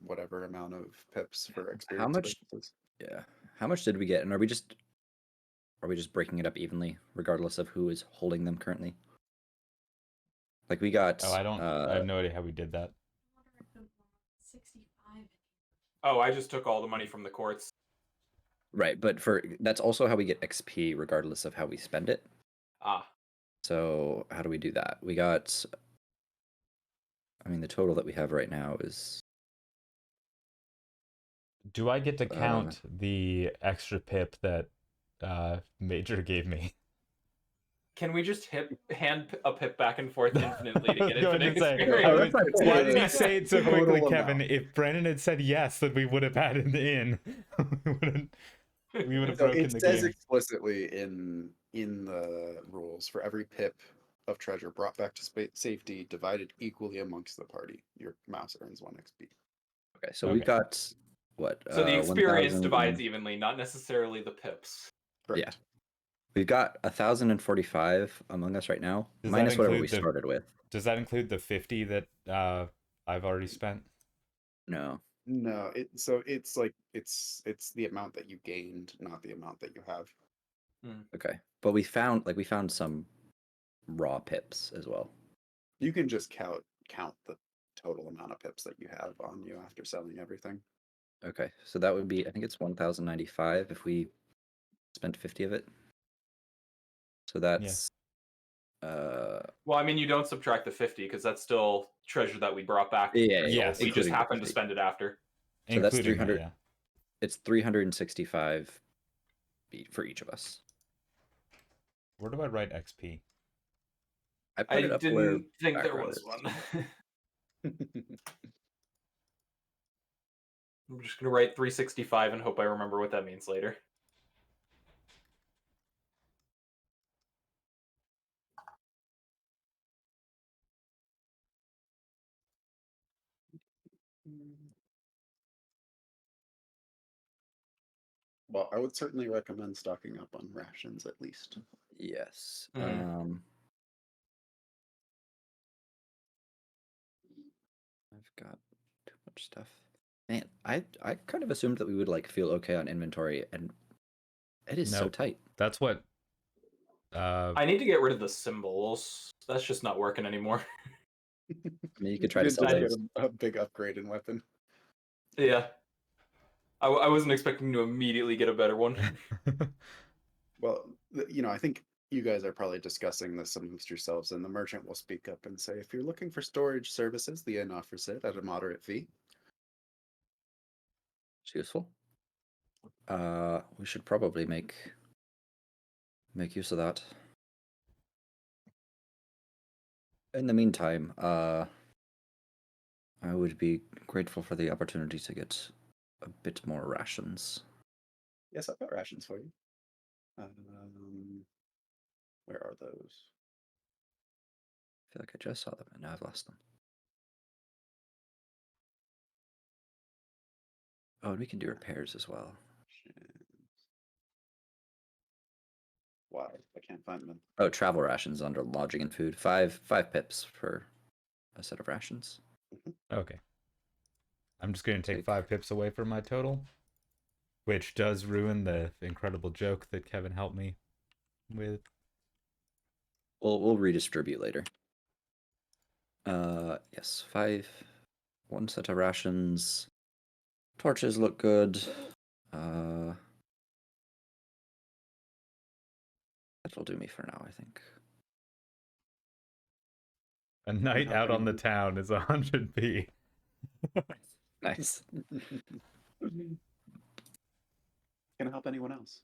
whatever amount of pips for experience. How much? purposes. Yeah. How much did we get? And are we just breaking it up evenly, regardless of who is holding them currently? Like we got. Oh, I have no idea how we did that. 65. Oh, I just took all the money from the courts. Right, but that's also how we get XP, regardless of how we spend it. Ah. So how do we do that? We got. I mean, the total that we have right now is. Do I get to count the extra pip that Major gave me? Can we just hand a pip back and forth infinitely to get I was infinite gonna say, experience? why did you say it so quickly, Total Kevin? amount. If Brandon had said yes, then we would have added in. we would have So broken it the says game. explicitly in the rules, for every pip of treasure brought back to safety, divided equally amongst the party, your mouse earns 1 XP. Okay, so Okay. we've got what? So the experience 1,000 divides evenly, not necessarily the pips. Correct. Yeah. We've got 1,045 among us right now, Does minus that whatever include we the- started with. Does that include the 50 that I've already spent? No. No, it's like it's the amount that you gained, not the amount that you have. Okay, but we found some raw pips as well. You can just count the total amount of pips that you have on you after selling everything. Okay, so that would be, I think it's 1,095 if we spent 50 of it. So that's Well, I mean, you don't subtract the 50 because that's still treasure that we brought back. yeah, Yes, We just including the happened to 50. spend it after. So that's Including 300. that, yeah. It's 365 for each of us. Where do I write XP? I put I it up where didn't think there background was is. one. I'm just gonna write 365 and hope I remember what that means later. Well, I would certainly recommend stocking up on rations at least. Yes. Mm. I've got too much stuff. Man, I kind of assumed that we would like feel okay on inventory, and it is so Nope. tight. That's what. I need to get rid of the symbols. That's just not working anymore. I mean, you could try to Didn't sell just those. get a big upgrade in weapon. Yeah. I wasn't expecting to immediately get a better one. Well, I think you guys are probably discussing this amongst yourselves, and the merchant will speak up and say, if you're looking for storage services, the inn offers it at a moderate fee. It's useful. We should probably make use of that. In the meantime, I would be grateful for the opportunity to get a bit more rations. Yes, I've got rations for you. Where are those? I feel like I just saw them and now I've lost them. Oh, and we can do repairs as well. Why? I can't find them. Oh, travel rations under lodging and food. Five pips for a set of rations. Okay. I'm just going to take 5 pips away from my total, which does ruin the incredible joke that Kevin helped me with. We'll redistribute later. Yes, 5. 1 set of rations. Torches look good. That'll do me for now, I think. A night out on the town is 100p. Nice. Can I help anyone else?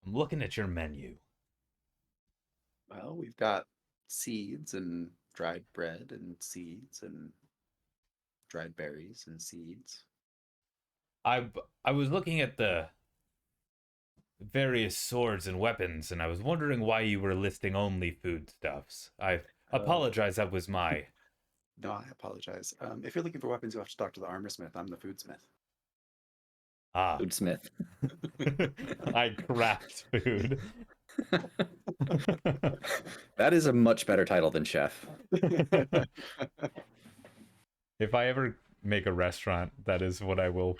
I'm looking at your menu. Well, we've got seeds and dried bread and seeds and dried berries and seeds. I was looking at the various swords and weapons, and I was wondering why you were listing only foodstuffs. I apologize, that was my... No, I apologize. If you're looking for weapons, you have to talk to the armor smith. I'm the foodsmith. Ah. Foodsmith. I craft food. That is a much better title than chef. If I ever make a restaurant, that is what I will...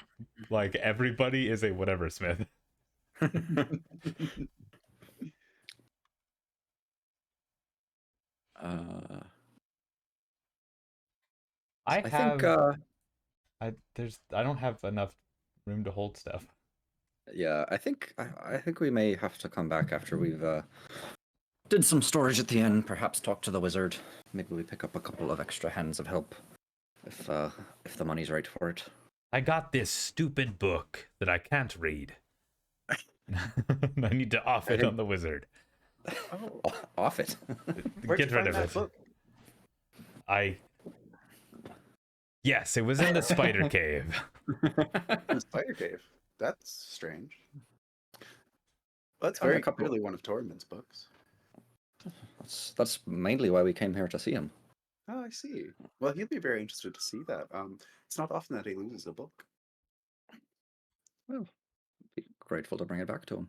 Like, everybody is a whatever smith. I think I don't have enough room to hold stuff. Yeah, I think we may have to come back after we've did some storage at the end. Perhaps talk to the wizard. Maybe we pick up a couple of extra hands of help if the money's right for it. I got this stupid book that I can't read. I need to off it on the wizard. Oh, off it. Get rid of it. Book? Yes, it was in the spider cave. The spider cave? That's strange. That's very clearly one of Tormund's books. That's mainly why we came here to see him. Oh, I see. Well, he'd be very interested to see that. It's not often that he loses a book. Well, be grateful to bring it back to him.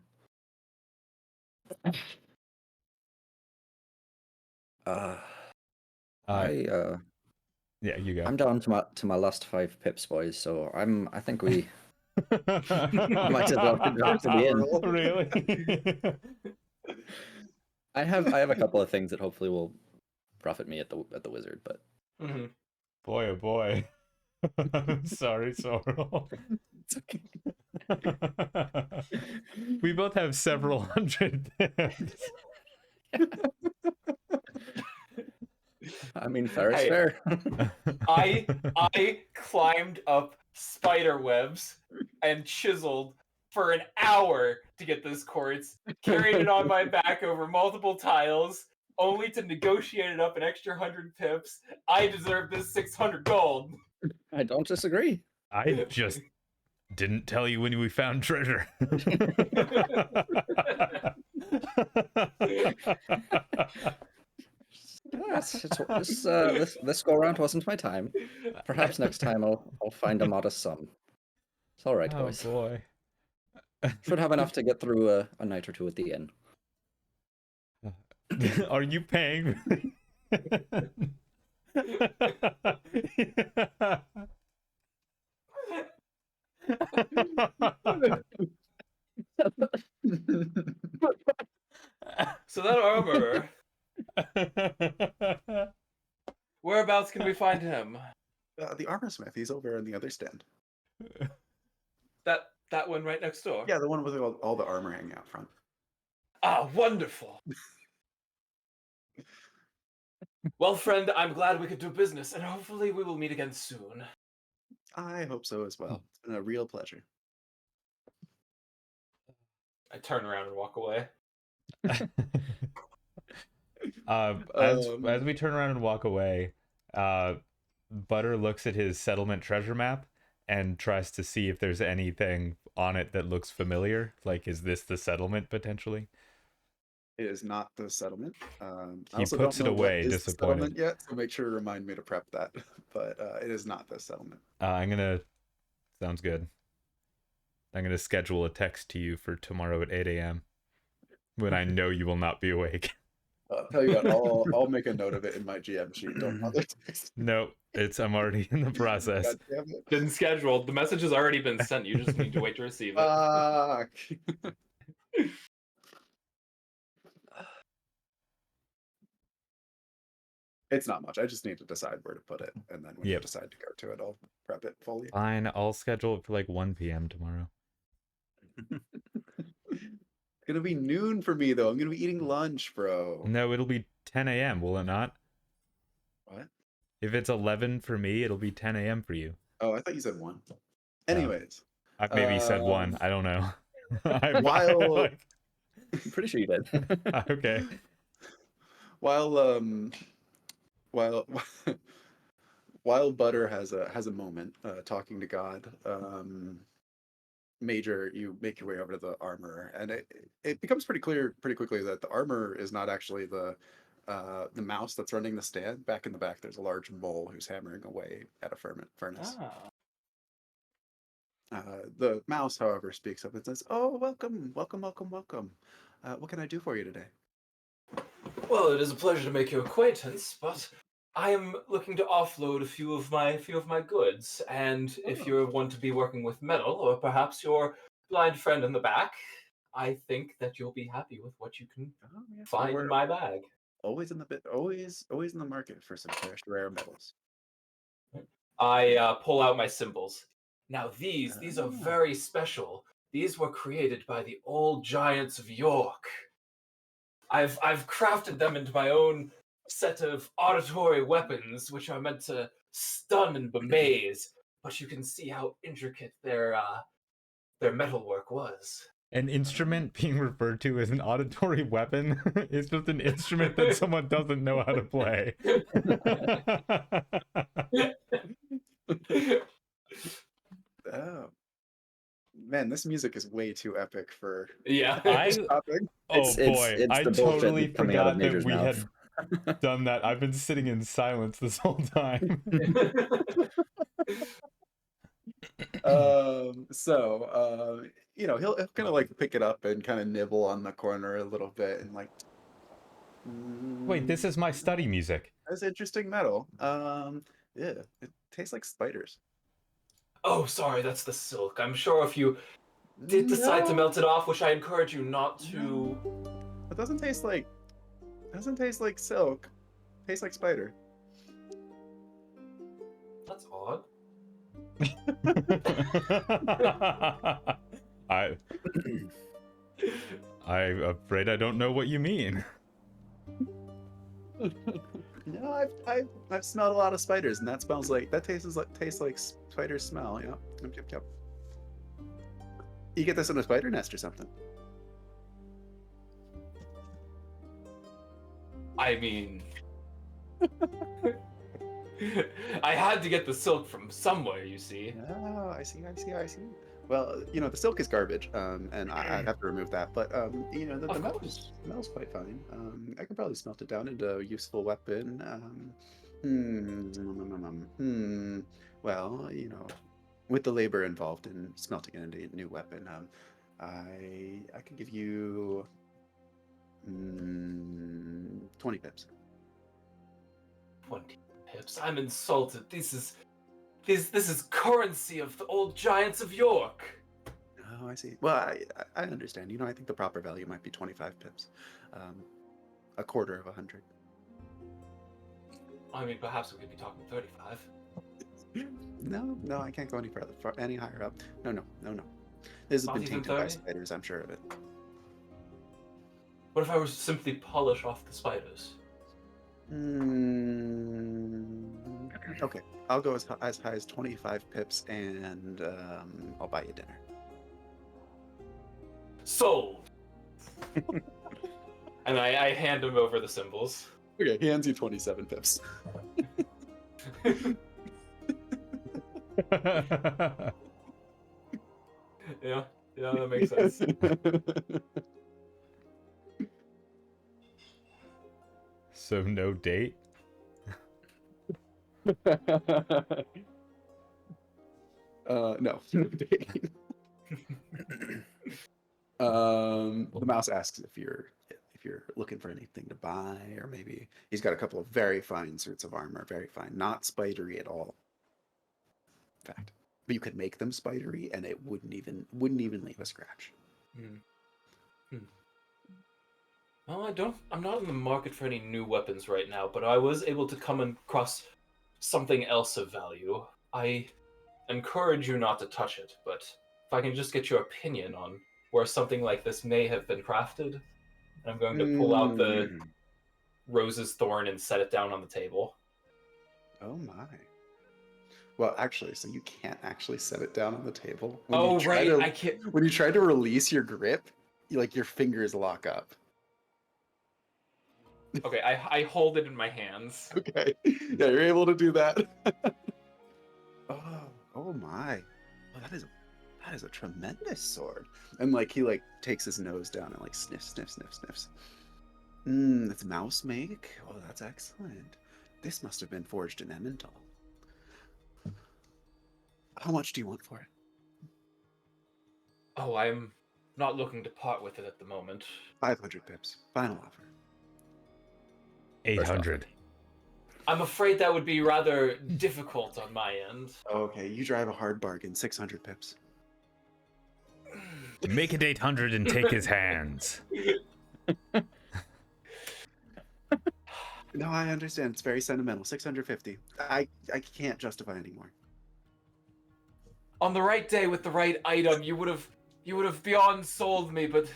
Yeah, you go. I'm down to my last 5 pips, boys. So I think we might as well drop to the end. Really? I have a couple of things that hopefully will profit me at the wizard, but boy, oh boy. I'm sorry, Sorrel. It's okay. We both have several hundred pips. I mean, fair is fair. I climbed up spider webs and chiseled for an hour to get this quartz, carried it on my back over multiple tiles, only to negotiate it up an extra 100 pips. I deserve this 600 gold. I don't disagree. I just didn't tell you when we found treasure. This go around wasn't my time. Perhaps next time I'll find a modest sum. It's all right, Oh boys. boy. Should have enough to get through a night or two at the inn. Are you paying? So that armorer, whereabouts can we find him? The armor smith. He's over in the other stand. That one right next door? Yeah, the one with all the armor hanging out front. Ah, wonderful. Well, friend, I'm glad we could do business, and hopefully we will meet again soon. I hope so as well. It's been a real pleasure. I turn around and walk away. As we turn around and walk away, Butter looks at his settlement treasure map and tries to see if there's anything on it that looks familiar. Like, is this the settlement potentially? It is not the settlement. I He also puts don't it know what away, is the disappointed. settlement yet, so make sure to remind me to prep that. But it is not the settlement. Sounds good. I'm gonna schedule a text to you for tomorrow at 8 a.m. when I know you will not be awake. I'll tell you what, I'll make a note of it in my GM sheet. Don't bother texting. No, I'm already in the process. God damn it. Been scheduled. The message has already been sent. You just need to wait to receive it. Fuck. It's not much. I just need to decide where to put it, and then when you Yep. decide to go to it, I'll prep it fully. Fine, I'll schedule it for like 1 p.m. tomorrow. It's gonna be noon for me though. I'm gonna be eating lunch, bro. No, it'll be 10 a.m., will it not? What? If it's 11 for me, it'll be 10 a.m. for you. Oh, I thought you said 1. Anyways, I maybe said 1. I don't know. While- I'm pretty sure you did. Okay. while while Butter has a moment talking to God, Major, you make your way over to the armor, and it becomes pretty clear pretty quickly that the armor is not actually the mouse that's running the stand. Back in the back, there's a large mole who's hammering away at a furnace. Ah. The mouse, however, speaks up and says, "Oh, welcome. What can I do for you today?" Well, it is a pleasure to make your acquaintance, but I am looking to offload a few of my goods, and if you're one to be working with metal, or perhaps your blind friend in the back, I think that you'll be happy with what you can Oh, yeah. find We're in my bag. always in the market for some rare metals. I pull out my symbols. Now these are Ah. very special. These were created by the old giants of York. I've crafted them into my own set of auditory weapons, which are meant to stun and bemaze. But you can see how intricate their metalwork was. An instrument being referred to as an auditory weapon is just an instrument that someone doesn't know how to play. Oh. Man, this music is way too epic for Yeah. stopping. Oh boy, it's I the bullshit totally coming out of forgot that Major's we mouth. had done that. I've been sitting in silence this whole time. He'll kind of like pick it up and kind of nibble on the corner a little bit and like, Wait, this is my study music. that's interesting metal. Yeah, it tastes like spiders. Oh, sorry, that's the silk. I'm sure if you did decide to melt it off, which I encourage you not to. It doesn't taste like silk. It tastes like spider. That's odd. I'm afraid I don't know what you mean. No, I've smelled a lot of spiders, and that tastes like spiders smell. Yeah. Yep. You get this in a spider nest or something. I mean, I had to get the silk from somewhere, you see. Oh, I see. Well, the silk is garbage, and I'd have to remove that. But the Of metal's quite fine. I could probably smelt it down into a useful weapon. Well, with the labor involved in smelting it into a new weapon, I could give you 20 pips. 20 pips. I'm insulted. This is currency of the old giants of York. Oh, I see. Well, I understand. I think the proper value might be 25 pips, a quarter of 100. I mean, perhaps we could be talking 35. No, I can't go any further, any higher up. No. This has Not been even tainted by 30? spiders, I'm sure of it. What if I were to simply polish off the spiders? Okay, I'll go as high as 25 pips, and I'll buy you dinner. Sold! And I hand him over the symbols. Okay, he hands you 27 pips. Yeah, that makes sense. So no date? No. The mouse asks if you're looking for anything to buy, or maybe he's got a couple of very fine suits of armor, very fine, not spidery at all. In fact, but you could make them spidery, and it wouldn't even leave a scratch. Well, I'm not in the market for any new weapons right now, but I was able to come across something else of value. I encourage you not to touch it, but if I can just get your opinion on where something like this may have been crafted, I'm going to pull out the rose's thorn and set it down on the table. Oh my. Well, actually, so you can't actually set it down on the table. I can't. When you try to release your grip, your fingers lock up. Okay, I hold it in my hands. Okay. Yeah, you're able to do that. Oh my. Well, that is a tremendous sword. And he takes his nose down and sniffs. It's mouse make? Oh, that's excellent. This must have been forged in Emmental. How much do you want for it? Oh, I'm not looking to part with it at the moment. 500 pips. Final offer. 800. I'm afraid that would be rather difficult on my end. Okay, you drive a hard bargain. 600 pips. Make it 800 and take his hands. No, I understand. It's very sentimental. 650. I can't justify anymore. On the right day with the right item, you would have beyond sold me, but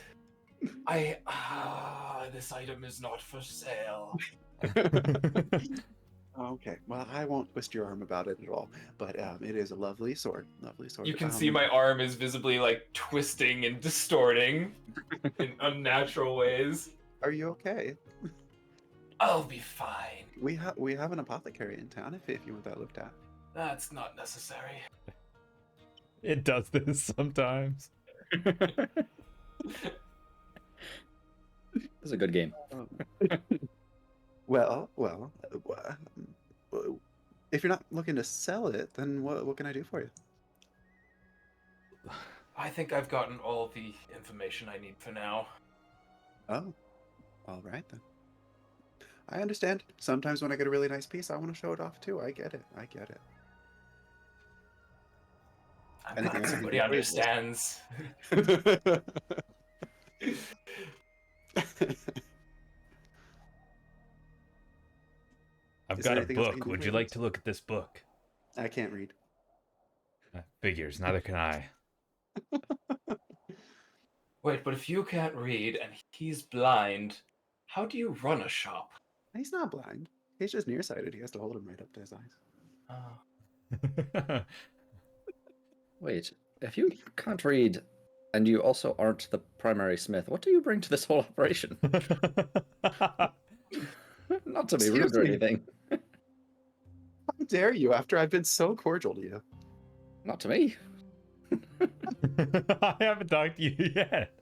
this item is not for sale. Okay, well, I won't twist your arm about it at all, but it is a lovely sword. Lovely sword. You can see my arm is visibly twisting and distorting in unnatural ways. Are you okay? I'll be fine. We have an apothecary in town if you want that looked at. That's not necessary. It does this sometimes. This is a good game. Well, if you're not looking to sell it, then what can I do for you? I think I've gotten all the information I need for now. Oh, all right then. I understand. Sometimes when I get a really nice piece, I want to show it off too. I get it. I'm glad somebody understands. I've Is got there a anything else I can book. do Would for you you? like to look at this book? I can't read. Figures, neither can I. Wait, but if you can't read and he's blind, how do you run a shop? He's not blind. He's just nearsighted. He has to hold him right up to his eyes. Oh. Wait, if you can't read and you also aren't the primary smith, what do you bring to this whole operation? Not to be rude Excuse or me. anything. How dare you after I've been so cordial to you? Not to me. I haven't talked to you yet.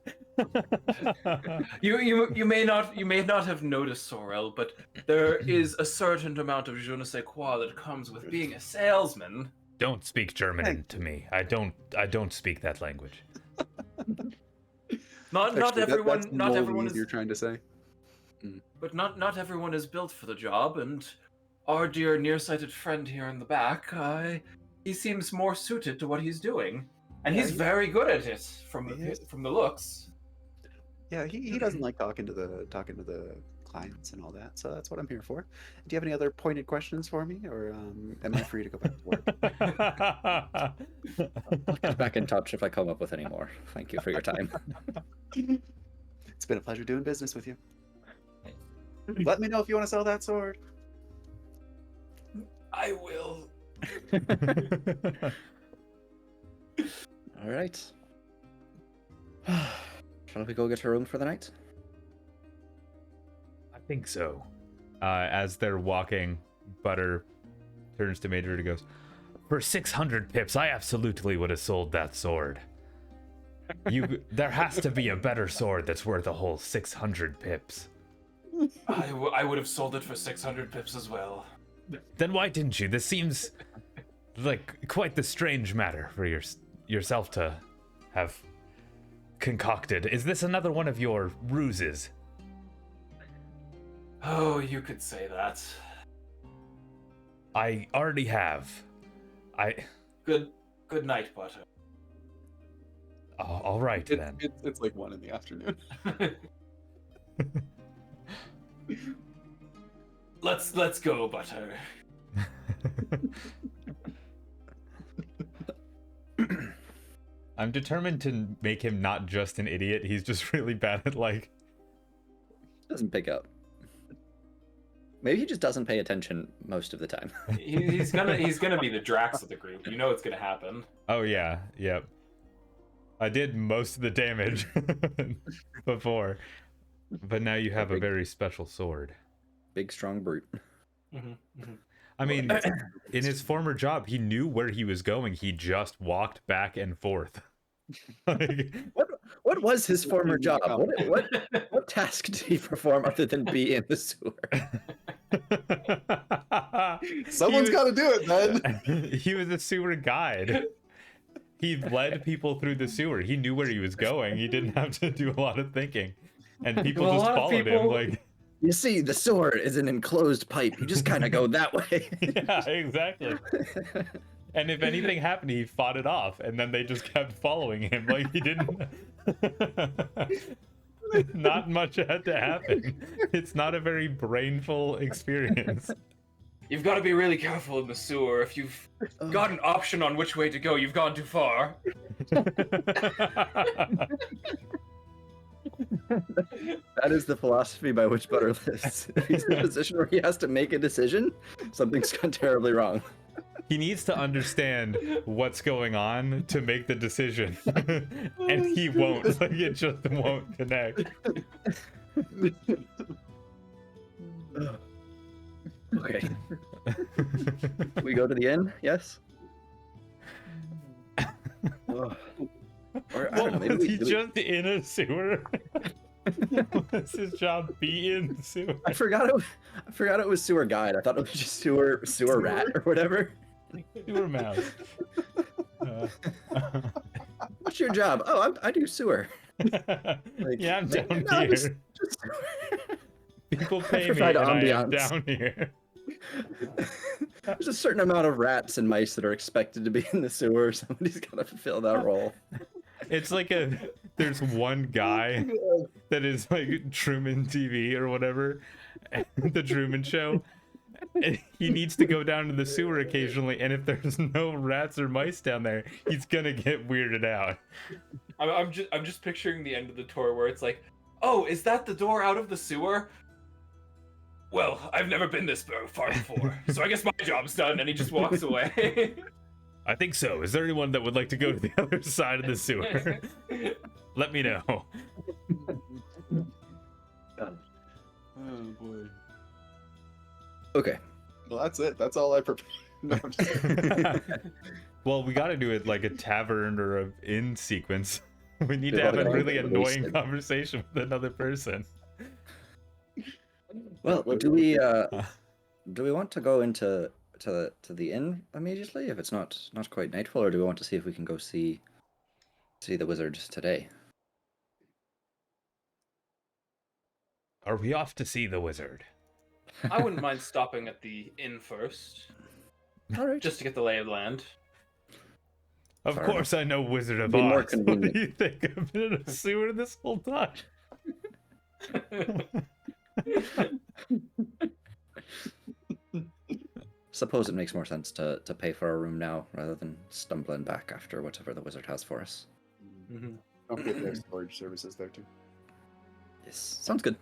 You may not have noticed, Sorel, but there is a certain amount of je ne sais quoi that comes with being a salesman. Don't speak German to me. I don't speak that language. Not Actually, everyone not everyone you're is trying to say. but not everyone is built for the job, and our dear nearsighted friend here in the back, he seems more suited to what he's doing. And Yeah, he's he- very good at it from He is. the looks. Yeah, he doesn't like talking to the clients and all that. So that's what I'm here for. Do you have any other pointed questions for me, or am I free to go back to work? I'll get back in touch if I come up with any more. Thank you for your time. It's been a pleasure doing business with you. Let me know if you want to sell that sword. I will. All right. Shall we go get a room for the night? I think so. As they're walking, Butter turns to Major and goes, "For 600 pips, I absolutely would have sold that sword. There has to be a better sword that's worth a whole 600 pips. I would have sold it for 600 pips as well. Then why didn't you? This seems like quite the strange matter for yourself to have concocted. Is this another one of your ruses?" Oh, you could say that. I already have. Good night, Butter. Oh, all right then. It's like 1 in the afternoon. Let's go, Butter. I'm determined to make him not just an idiot. He's just really bad at like. Doesn't pick up. Maybe he just doesn't pay attention most of the time. He's gonna be the Drax of the group. You know it's gonna happen. Oh yeah, yep. I did most of the damage before, but now you have a very special sword. Big, strong brute. I mean, in his former job, he knew where he was going. He just walked back and forth. Like, What was his former job? What task did he perform other than be in the sewer? Someone's got to do it, then. He was a sewer guide. He led people through the sewer. He knew where he was going. He didn't have to do a lot of thinking. And people Well, a just lot of followed him people- like, You see, the sewer is an enclosed pipe. You just kind of go that way. yeah, exactly. And if anything happened, he fought it off, and then they just kept following him. Like he didn't. Not much had to happen. It's not a very brainful experience. You've got to be really careful in the sewer. If you've got an option on which way to go, you've gone too far. That is the philosophy by which Butter lives. If he's in a position where he has to make a decision, something's gone terribly wrong. He needs to understand what's going on to make the decision, and he won't. Like it just won't connect. Okay. We go to the inn, yes? Oh. Or, I don't know, What, maybe was he we- just in a sewer? What's his job? Be in the sewer. I forgot it was sewer guide. I thought it was just sewer rat or whatever. Sewer mouse. What's your job? Oh, I do sewer. Like, Yeah, I'm down no, here. just- People pay me, provide and I am ambiance. down here. There's a certain amount of rats and mice that are expected to be in the sewer. Somebody's got to fulfill that role. It's like there's one guy that is like Truman TV or whatever, the Truman Show. And he needs to go down to the sewer occasionally, and if there's no rats or mice down there, he's gonna get weirded out. I'm just picturing the end of the tour where it's like, oh, is that the door out of the sewer? Well, I've never been this far before, so I guess my job's done. And he just walks away. I think so. Is there anyone that would like to go to the other side of the sewer? Let me know. Oh boy. Okay. Well, that's it. That's all I prepared. No, I'm just kidding. Well, we got to do it like a tavern or a inn sequence. We need We've to have all a gotta really get annoying wasted. conversation with another person. Well, do we want to go into to the inn immediately if it's not quite nightfall, or do we want to see if we can go see the wizard today? Are we off to see the wizard? I wouldn't mind stopping at the inn first, All right. just to get the lay of the land. Of Fair course, I know Wizard of Be more Oz. What do convenient. you think? I've been in a sewer this whole time. Suppose it makes more sense to pay for a room now rather than stumbling back after whatever the wizard has for us. Mhm. Don't forget there's storage services there too. Yes, sounds good.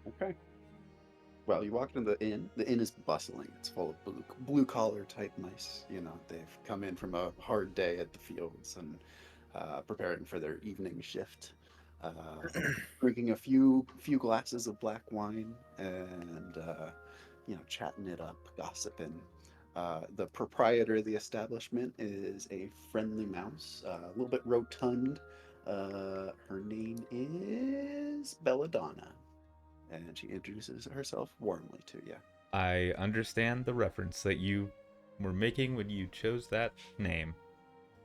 Okay. Well, you walk into the inn. The inn is bustling. It's full of blue collar type nice. You know, they've come in from a hard day at the fields and preparing for their evening shift. Drinking a few glasses of black wine and chatting it up, gossiping. The proprietor of the establishment is a friendly mouse, a little bit rotund. Her name is Belladonna, and she introduces herself warmly to you. I understand the reference that you were making when you chose that name.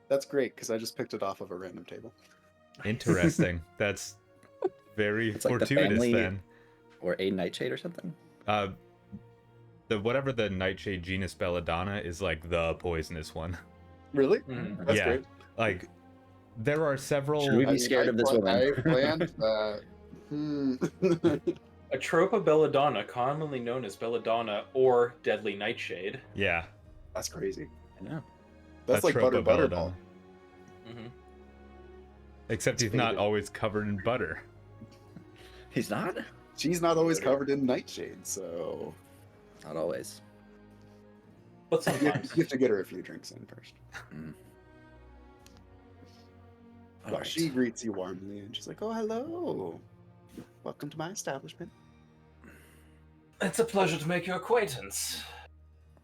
That's great because I just picked it off of a random table. Interesting. That's very It's like the fortuitous family- then. Or a nightshade or something. Whatever the nightshade genus Belladonna is like the poisonous one. Really? Mhm. That's Yeah. great. Like there are several. Should we be scared of this woman? I planned that. Atropa belladonna, commonly known as belladonna or deadly nightshade. Yeah. That's crazy. Yeah. That's like Atropa butter belladonna. butterball. Hmm. Except he's not always covered in butter. He's not? She's not always covered in nightshade, so Not always. But you sometimes. have to get her a few drinks in first. All Well, right. she greets you warmly, and she's like, "Oh, hello. Welcome to my establishment. It's a pleasure to make your acquaintance.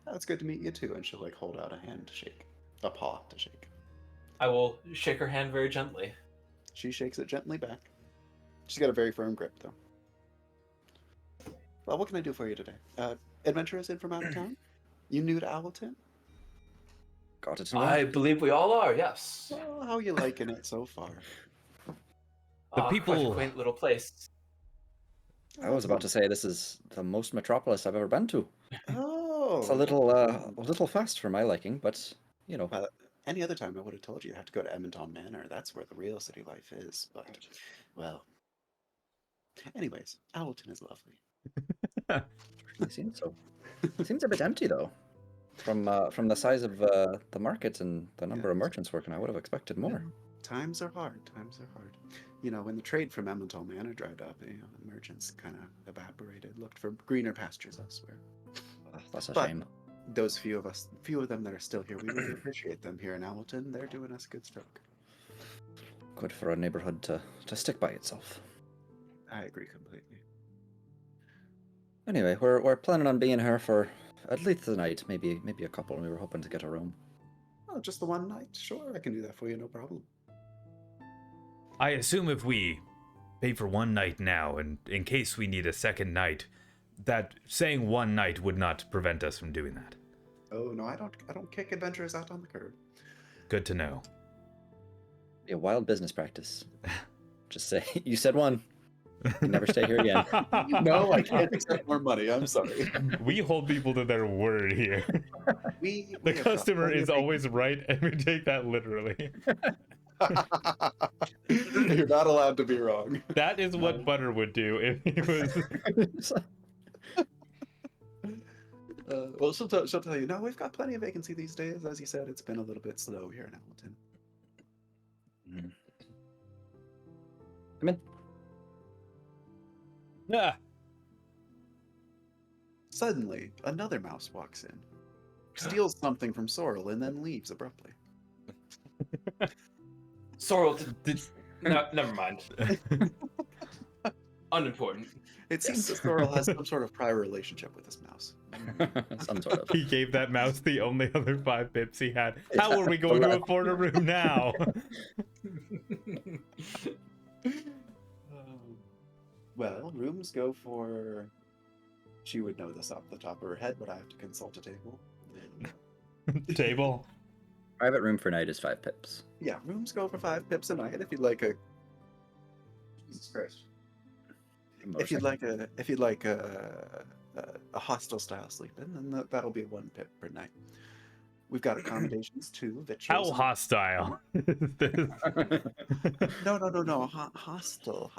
Oh, it's good to meet you too." And she'll like hold out a hand to shake, a paw to shake. I will shake her hand very gently. She shakes it gently back. She's got a very firm grip, though. Well, what can I do for you today? Adventurers in from out of town? You new to Owlton? Got it. to know. I believe we all are, yes. Well, how are you liking it so far? The Quite people- a quaint little place. I was about to say this is the most metropolis I've ever been to. Oh, It's a little fast for my liking, but you know. Any other time I would have told you you have to go to Edmonton Manor. That's where the real city life is. But, well. Anyways, Owlton is lovely. It seems so. It seems a bit empty though. From the size of the market and the number of merchants working, I would have expected more. Times are hard. Times are hard. You know, when the trade from Edmonton Manor dried up, the merchants kind of evaporated, looked for greener pastures elsewhere. That's a But- shame. Those few of them that are still here, we really appreciate them here in Owlton. They're doing us a good stroke. Good for a neighborhood to stick by itself. I agree completely. Anyway, we're planning on being here for at least the night, maybe a couple. We were hoping to get a room. Oh, just the one night? Sure, I can do that for you, no problem. I assume if we pay for one night now, and in case we need a second night, that saying one night would not prevent us from doing that. Oh no, I don't kick adventurers out on the curb. Good to know. Be a wild business practice. Just say you said one. You never stay here again. No, I can't accept more money. I'm sorry. We hold people to their word here. We The have got customer plenty is of always right, and we take that literally. You're not allowed to be wrong. That is what Butter would do if he was. Well, she'll tell you, no, we've got plenty of vacancy these days. As you said, it's been a little bit slow here in Owlton. Come in. Ah, Suddenly, another mouse walks in, steals something from Sorrel, and then leaves abruptly. Sorrel, did, no, never mind. unimportant. It seems Yes. that Sorrel has some sort of prior relationship with this mouse. Some sort of. He gave that mouse the only other 5 pips he had. How Yeah, are we going to left. afford a room now? Well, rooms go for. She would know this off the top of her head, but I have to consult a table. Table. Private room for night is 5 pips. Yeah, rooms go for 5 pips a night if you'd like a. Jesus Christ. If you'd like a hostel style sleep-in, then that'll be 1 pip per night. We've got accommodations too. How hostile. No. Hostel.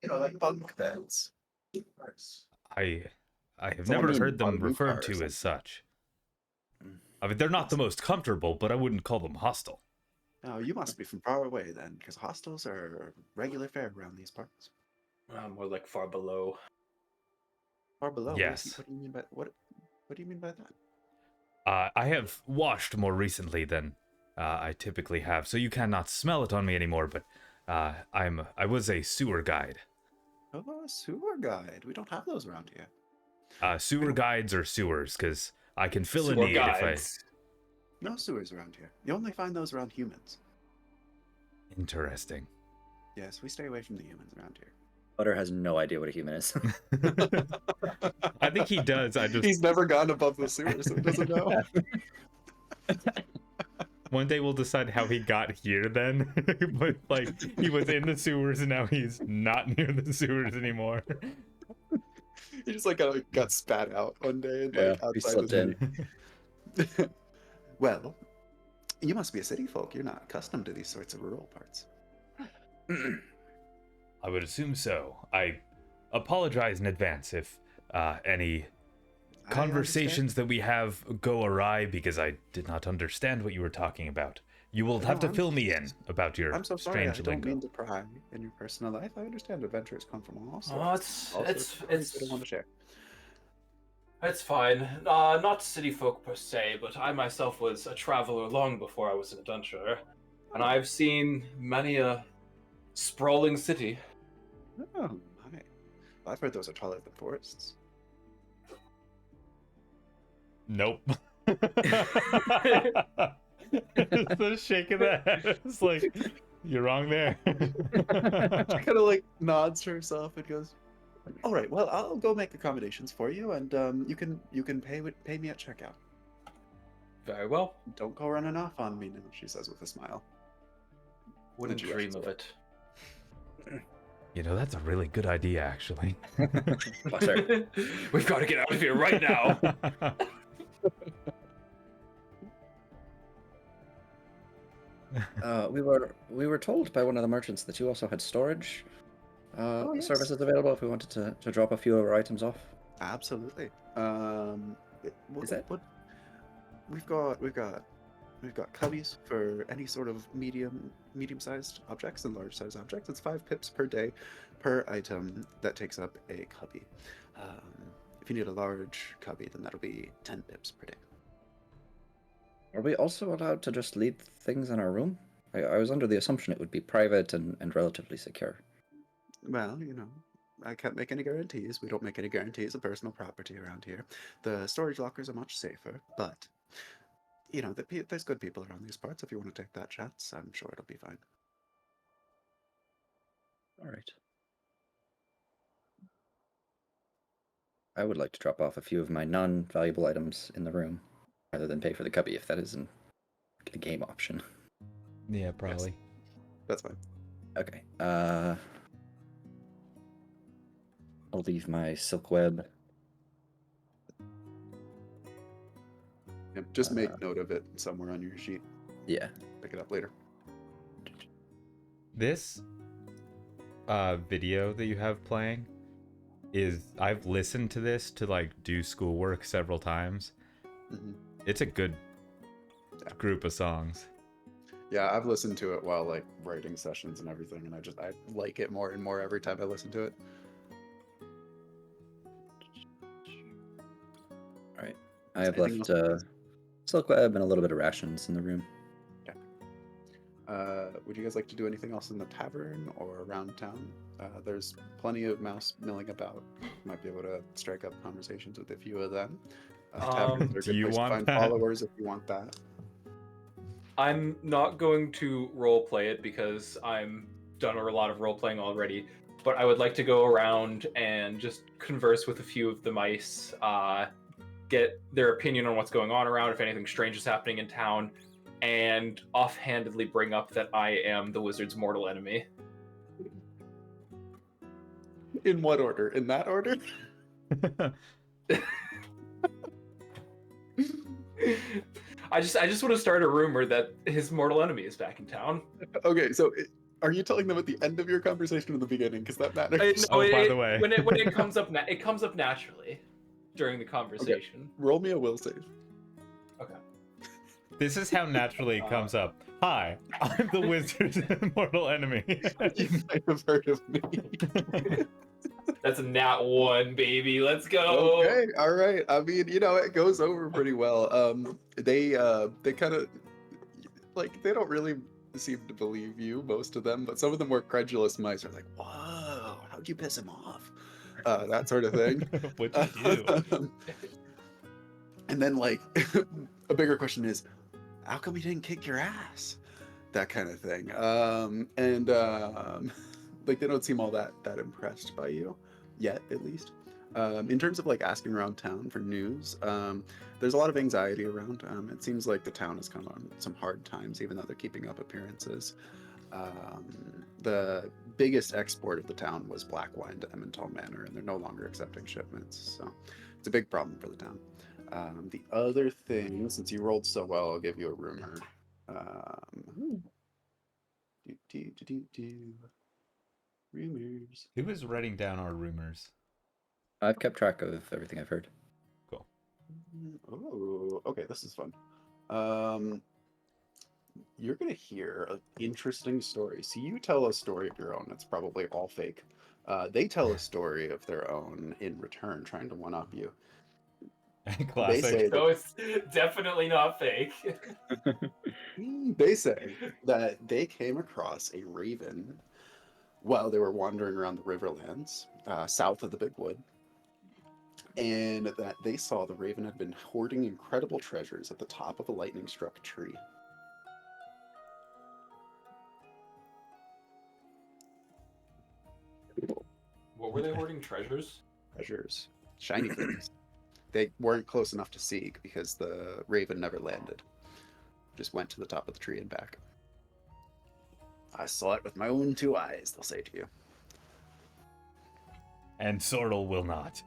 You know, like bunk beds. I have Someone never just heard bought them a new car referred or to something. as such. I mean, they're not the most comfortable, but I wouldn't call them hostile. Oh, you must be from far away then, because hostels are regular fare around these parts. More like far below. Far below. Yes. What do you mean by what? What do you mean by that? I have washed more recently than I typically have, so you cannot smell it on me anymore. But I was a sewer guide. Oh, a sewer guide. We don't have those around here. Sewer guides or sewers, because I can fill a Sewer need guides. No sewers around here. You only find those around humans. if I. Interesting. Yes, we stay away from the humans around here. Butter has no idea what a human is. I think he does. He's never gone above the sewer, so he doesn't know. One day we'll decide how he got here then. But like he was in the sewers and now he's not near the sewers anymore. He just like got spat out one day and Yeah, like he outside slipped his in. Well, you must be a city folk. You're not accustomed to these sorts of rural parts. I would assume so. I apologize in advance if any I conversations that we have go awry because I did not understand what you were talking about. You will have to I'm fill me in about your I'm so sorry. I strange don't lingo. mean to pry in your personal life. I understand adventurers come from all sorts. Oh, it's all sorts of things they don't want to share. It's fine. Not city folk per se, but I myself was a traveler long before I was an adventurer, and I've seen many a sprawling city. Oh my! I've heard those are taller than forests. Nope. It's the shake of the head. It's like, you're wrong there. She kind of like nods to herself and goes, "All right, well, I'll go make accommodations for you, and you can pay me at checkout. Very well. Don't go running off on me now," she says with a smile. Wouldn't Then she dream rushes of away. it. You know, that's a really good idea, actually. Butter. We've got to get out of here right now. We were told by one of the merchants that you also had storage Yes. services available if we wanted to drop a few of our items off. Absolutely. Is it? We've got cubbies for any sort of medium-sized objects and large-sized objects. It's 5 pips per day per item that takes up a cubby. If you need a large cubby, then that'll be 10 pips per day. Are we also allowed to just leave things in our room? I was under the assumption it would be private and relatively secure. Well, you know, I can't make any guarantees. We don't make any guarantees of personal property around here. The storage lockers are much safer, but you know, there's good people around these parts. If you want to take that chance, I'm sure it'll be fine. All right. I would like to drop off a few of my non-valuable items in the room, rather than pay for the cubby if that isn't a game option. Yeah, probably. That's fine. Okay. I'll leave my silk web. Yep, just make note of it somewhere on your sheet. Yeah. Pick it up later. This video that you have playing I've listened to this to like do schoolwork several times. Mm-hmm. It's a good group of songs. Yeah, I've listened to it while like writing sessions and everything, and I like it more and more every time I listen to it. All right. I have Anything left else? silk web and a little bit of rations in the room. Would you guys like to do anything else in the tavern or around town? There's plenty of mouse milling about. Might be able to strike up conversations with a few of them. Taverns are a Do good you place to want find that? followers if you want that. I'm not going to role play it because I'm done a lot of role playing already. But I would like to go around and just converse with a few of the mice, get their opinion on what's going on around, if anything strange is happening in town, and offhandedly bring up that I am the wizard's mortal enemy. In what order? In that order? I just want to start a rumor that his mortal enemy is back in town. Okay, so are you telling them at the end of your conversation or the beginning? Because that matters. Oh, by the way. when it comes up, it comes up naturally during the conversation. Roll me a will save. Okay. This is how naturally it comes up. Hi, I'm the wizard's mortal enemy. You might have heard of me. That's a nat 1, baby. Let's go. Okay, all right. I mean, it goes over pretty well. They kind of like they don't really seem to believe you, most of them, but some of the more credulous mice are like, "Whoa, how'd you piss him off?" That sort of thing. What'd you do? And then like a bigger question is, how come he didn't kick your ass? That kind of thing. Like they don't seem all that impressed by you yet, at least. In terms of like asking around town for news, there's a lot of anxiety around. It seems like the town has come on some hard times, even though they're keeping up appearances. The biggest export of the town was black wine to Emmental Manor, and they're no longer accepting shipments. So it's a big problem for the town. The other thing, since you rolled so well, I'll give you a rumor. Rumors. Who is writing down our rumors? I've kept track of everything I've heard. Cool. Oh, okay, this is fun. You're gonna hear an interesting story. So you tell a story of your own. It's probably all fake. They tell a story of their own in return, trying to one-up you. Classic. They say So it's definitely not fake. They say that they came across a raven while they were wandering around the Riverlands, south of the Big Wood, and that they saw the raven had been hoarding incredible treasures at the top of a lightning-struck tree. What were they hoarding? Treasures? Treasures. Shiny things. They weren't close enough to see because the raven never landed. Just went to the top of the tree and back. I saw it with my own 2 eyes, they'll say to you. And Sorrel will not.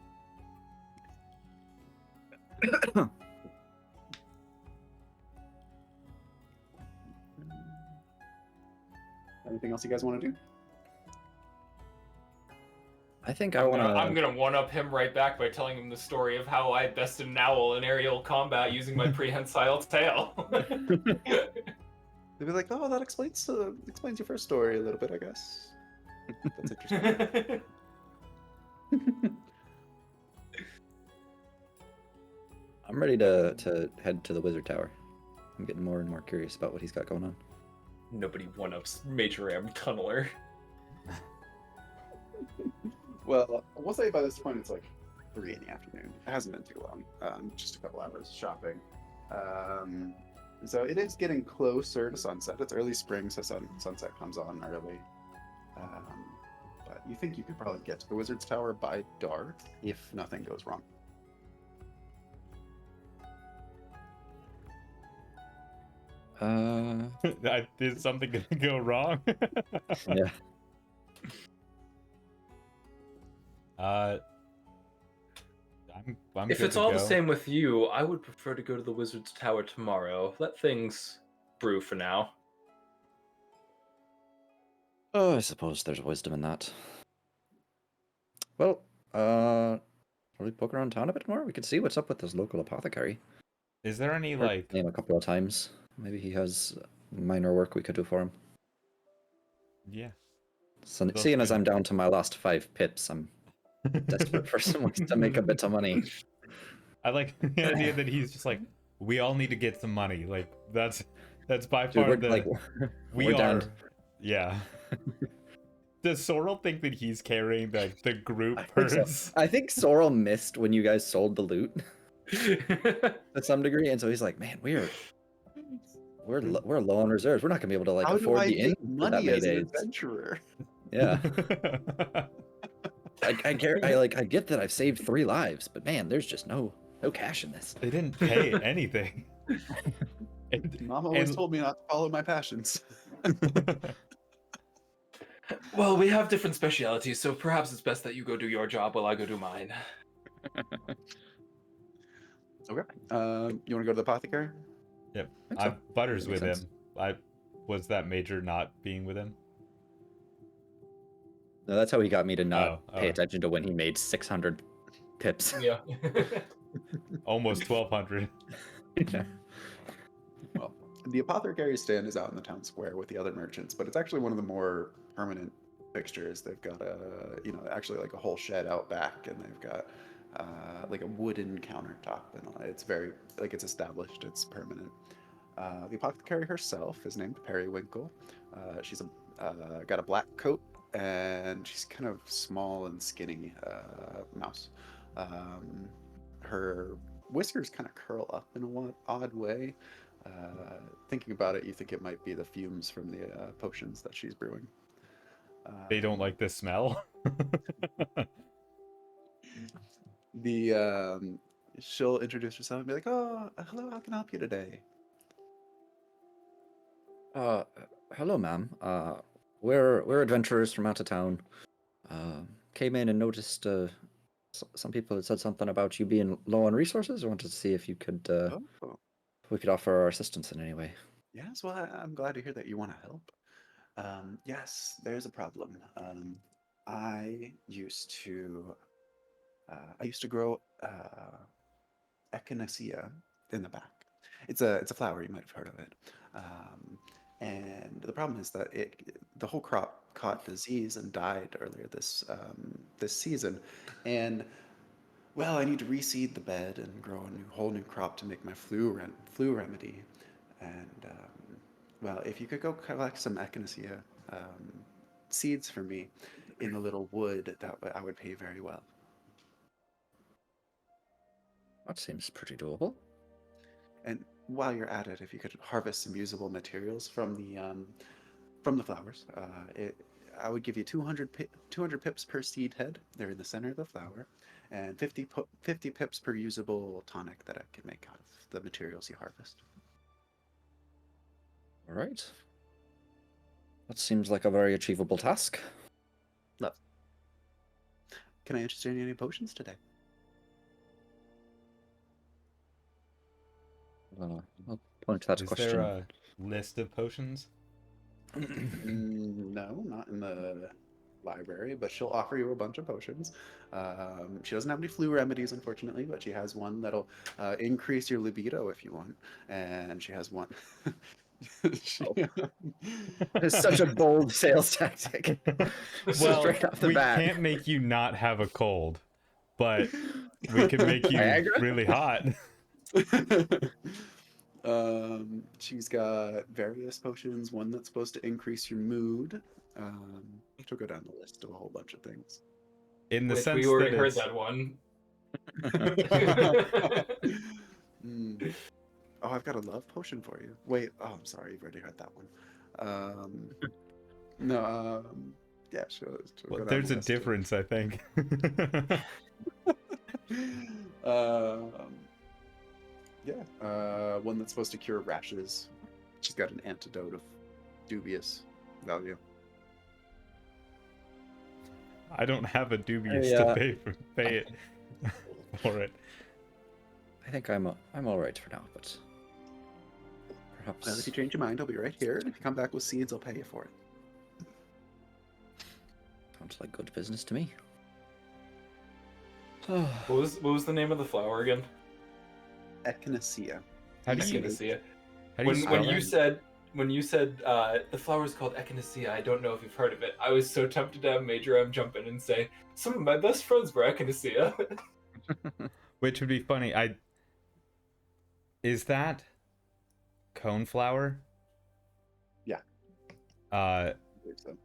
Anything else you guys want to do? I think I'm I'm gonna one-up him right back by telling him the story of how I bested an owl in aerial combat using my prehensile tail. They'd be like, "Oh, that explains your first story a little bit, I guess." That's interesting. I'm ready to head to the wizard tower. I'm getting more and more curious about what he's got going on. Nobody one-ups Major Am Tunneler. Well, we'll say by this point it's like 3 in the afternoon. It hasn't been too long. Just a couple hours shopping. So it is getting closer to sunset. It's early spring, so sunset comes on early. But you think you could probably get to the Wizard's Tower by dark if nothing goes wrong. Is something gonna go wrong? Yeah. I'm If good it's to all the go. same with you, I would prefer to go to the Wizard's Tower tomorrow. Let things brew for now. Oh, I suppose there's wisdom in that. Well, shall we poke around town a bit more? We could see what's up with this local apothecary. Is there any Heard like? his name a couple of times. Maybe he has minor work we could do for him. Yeah. So, That's seeing as good. I'm down to my last 5 pips, I'm desperate for someone to make a bit of money. I like the idea that he's just like, we all need to get some money. Like that's That's by Dude, far we're the like we we're are. down. Yeah. Does Sorrel think that he's carrying the group I think so. purse? I think Sorrel missed when you guys sold the loot to some degree, and so he's like, "Man, we're low on reserves. We're not gonna be able to like How do afford I the inn make for that money many as an days." adventurer? Yeah, I get that I've saved 3 lives, but man, there's just no cash in this. They didn't pay anything. Mom always told me not to follow my passions. Well, we have different specialities, so perhaps it's best that you go do your job while I go do mine. Okay. You want to go to the apothecary? Yep. think so. Butters Makes with sense. him. Was that Major not being with him? No, that's how he got me to not Oh, pay attention to when he made 600 pips. Yeah. Almost 1,200. Yeah. Well, the apothecary stand is out in the town square with the other merchants, but it's actually one of the more permanent fixtures. They've got actually like a whole shed out back, and they've got like a wooden countertop, and it's very like it's established. It's permanent. The apothecary herself is named Periwinkle. She's got a black coat, and she's kind of small and skinny mouse. Her whiskers kind of curl up in an odd way. Thinking about it, you think it might be the fumes from the potions that she's brewing. They don't like the smell. She'll introduce herself and be like, "Oh, hello, how can I help you today?" Hello, ma'am. We're adventurers from out of town. Came in and noticed some people had said something about you being low on resources. I wanted to see if you could Oh, if we could offer our assistance in any way. yes. Well, I'm glad to hear that you want to help. Yes, there's a problem. I used to grow echinacea in the back. It's a flower. You might have heard of it. And the problem is that the whole crop caught disease and died earlier this season. And well, I need to reseed the bed and grow a whole new crop to make my flu remedy. And well, if you could go collect some echinacea seeds for me in the little wood, I would pay very well. That seems pretty doable. And while you're at it, if you could harvest some usable materials from the flowers, I would give you 200 pips per seed head. They're in the center of the flower, and 50 pips per usable tonic that I can make out of the materials you harvest. All right. That seems like a very achievable task. Love. Can I interest you in any potions today? I'll point to that Is question. there a list of potions? No, not in the library, but she'll offer you a bunch of potions. She doesn't have any flu remedies, unfortunately, but she has one that'll increase your libido if you want, and she has one. It's such a bold sales tactic. Well, Straight off the we bat. can't make you not have a cold, but we can make you Viagra? really hot. She's got various potions, one that's supposed to increase your mood. She'll go down the list of a whole bunch of things. In the Wait, sense we already that heard it's... that one. Oh, I've got a love potion for you. Wait, oh, I'm sorry, you've already heard that one. No, yeah, she'll Well, go down there's the a list too. difference, I think. One that's supposed to cure rashes. She's got an antidote of dubious value. I don't have a dubious Yeah. to pay it for it. I think I'm all right for now, but perhaps. Well, if you change your mind, I'll be right here. And if you come back with seeds, I'll pay you for it. Sounds like good business to me. What was the name of the flower again? Echinacea. How do you Echinacea. how do you spell that? When you said the flower is called Echinacea, I don't know if you've heard of it. I was so tempted to have Major M jump in and say some of my best friends were Echinacea. Which would be funny. Is that coneflower Uh, I believe so.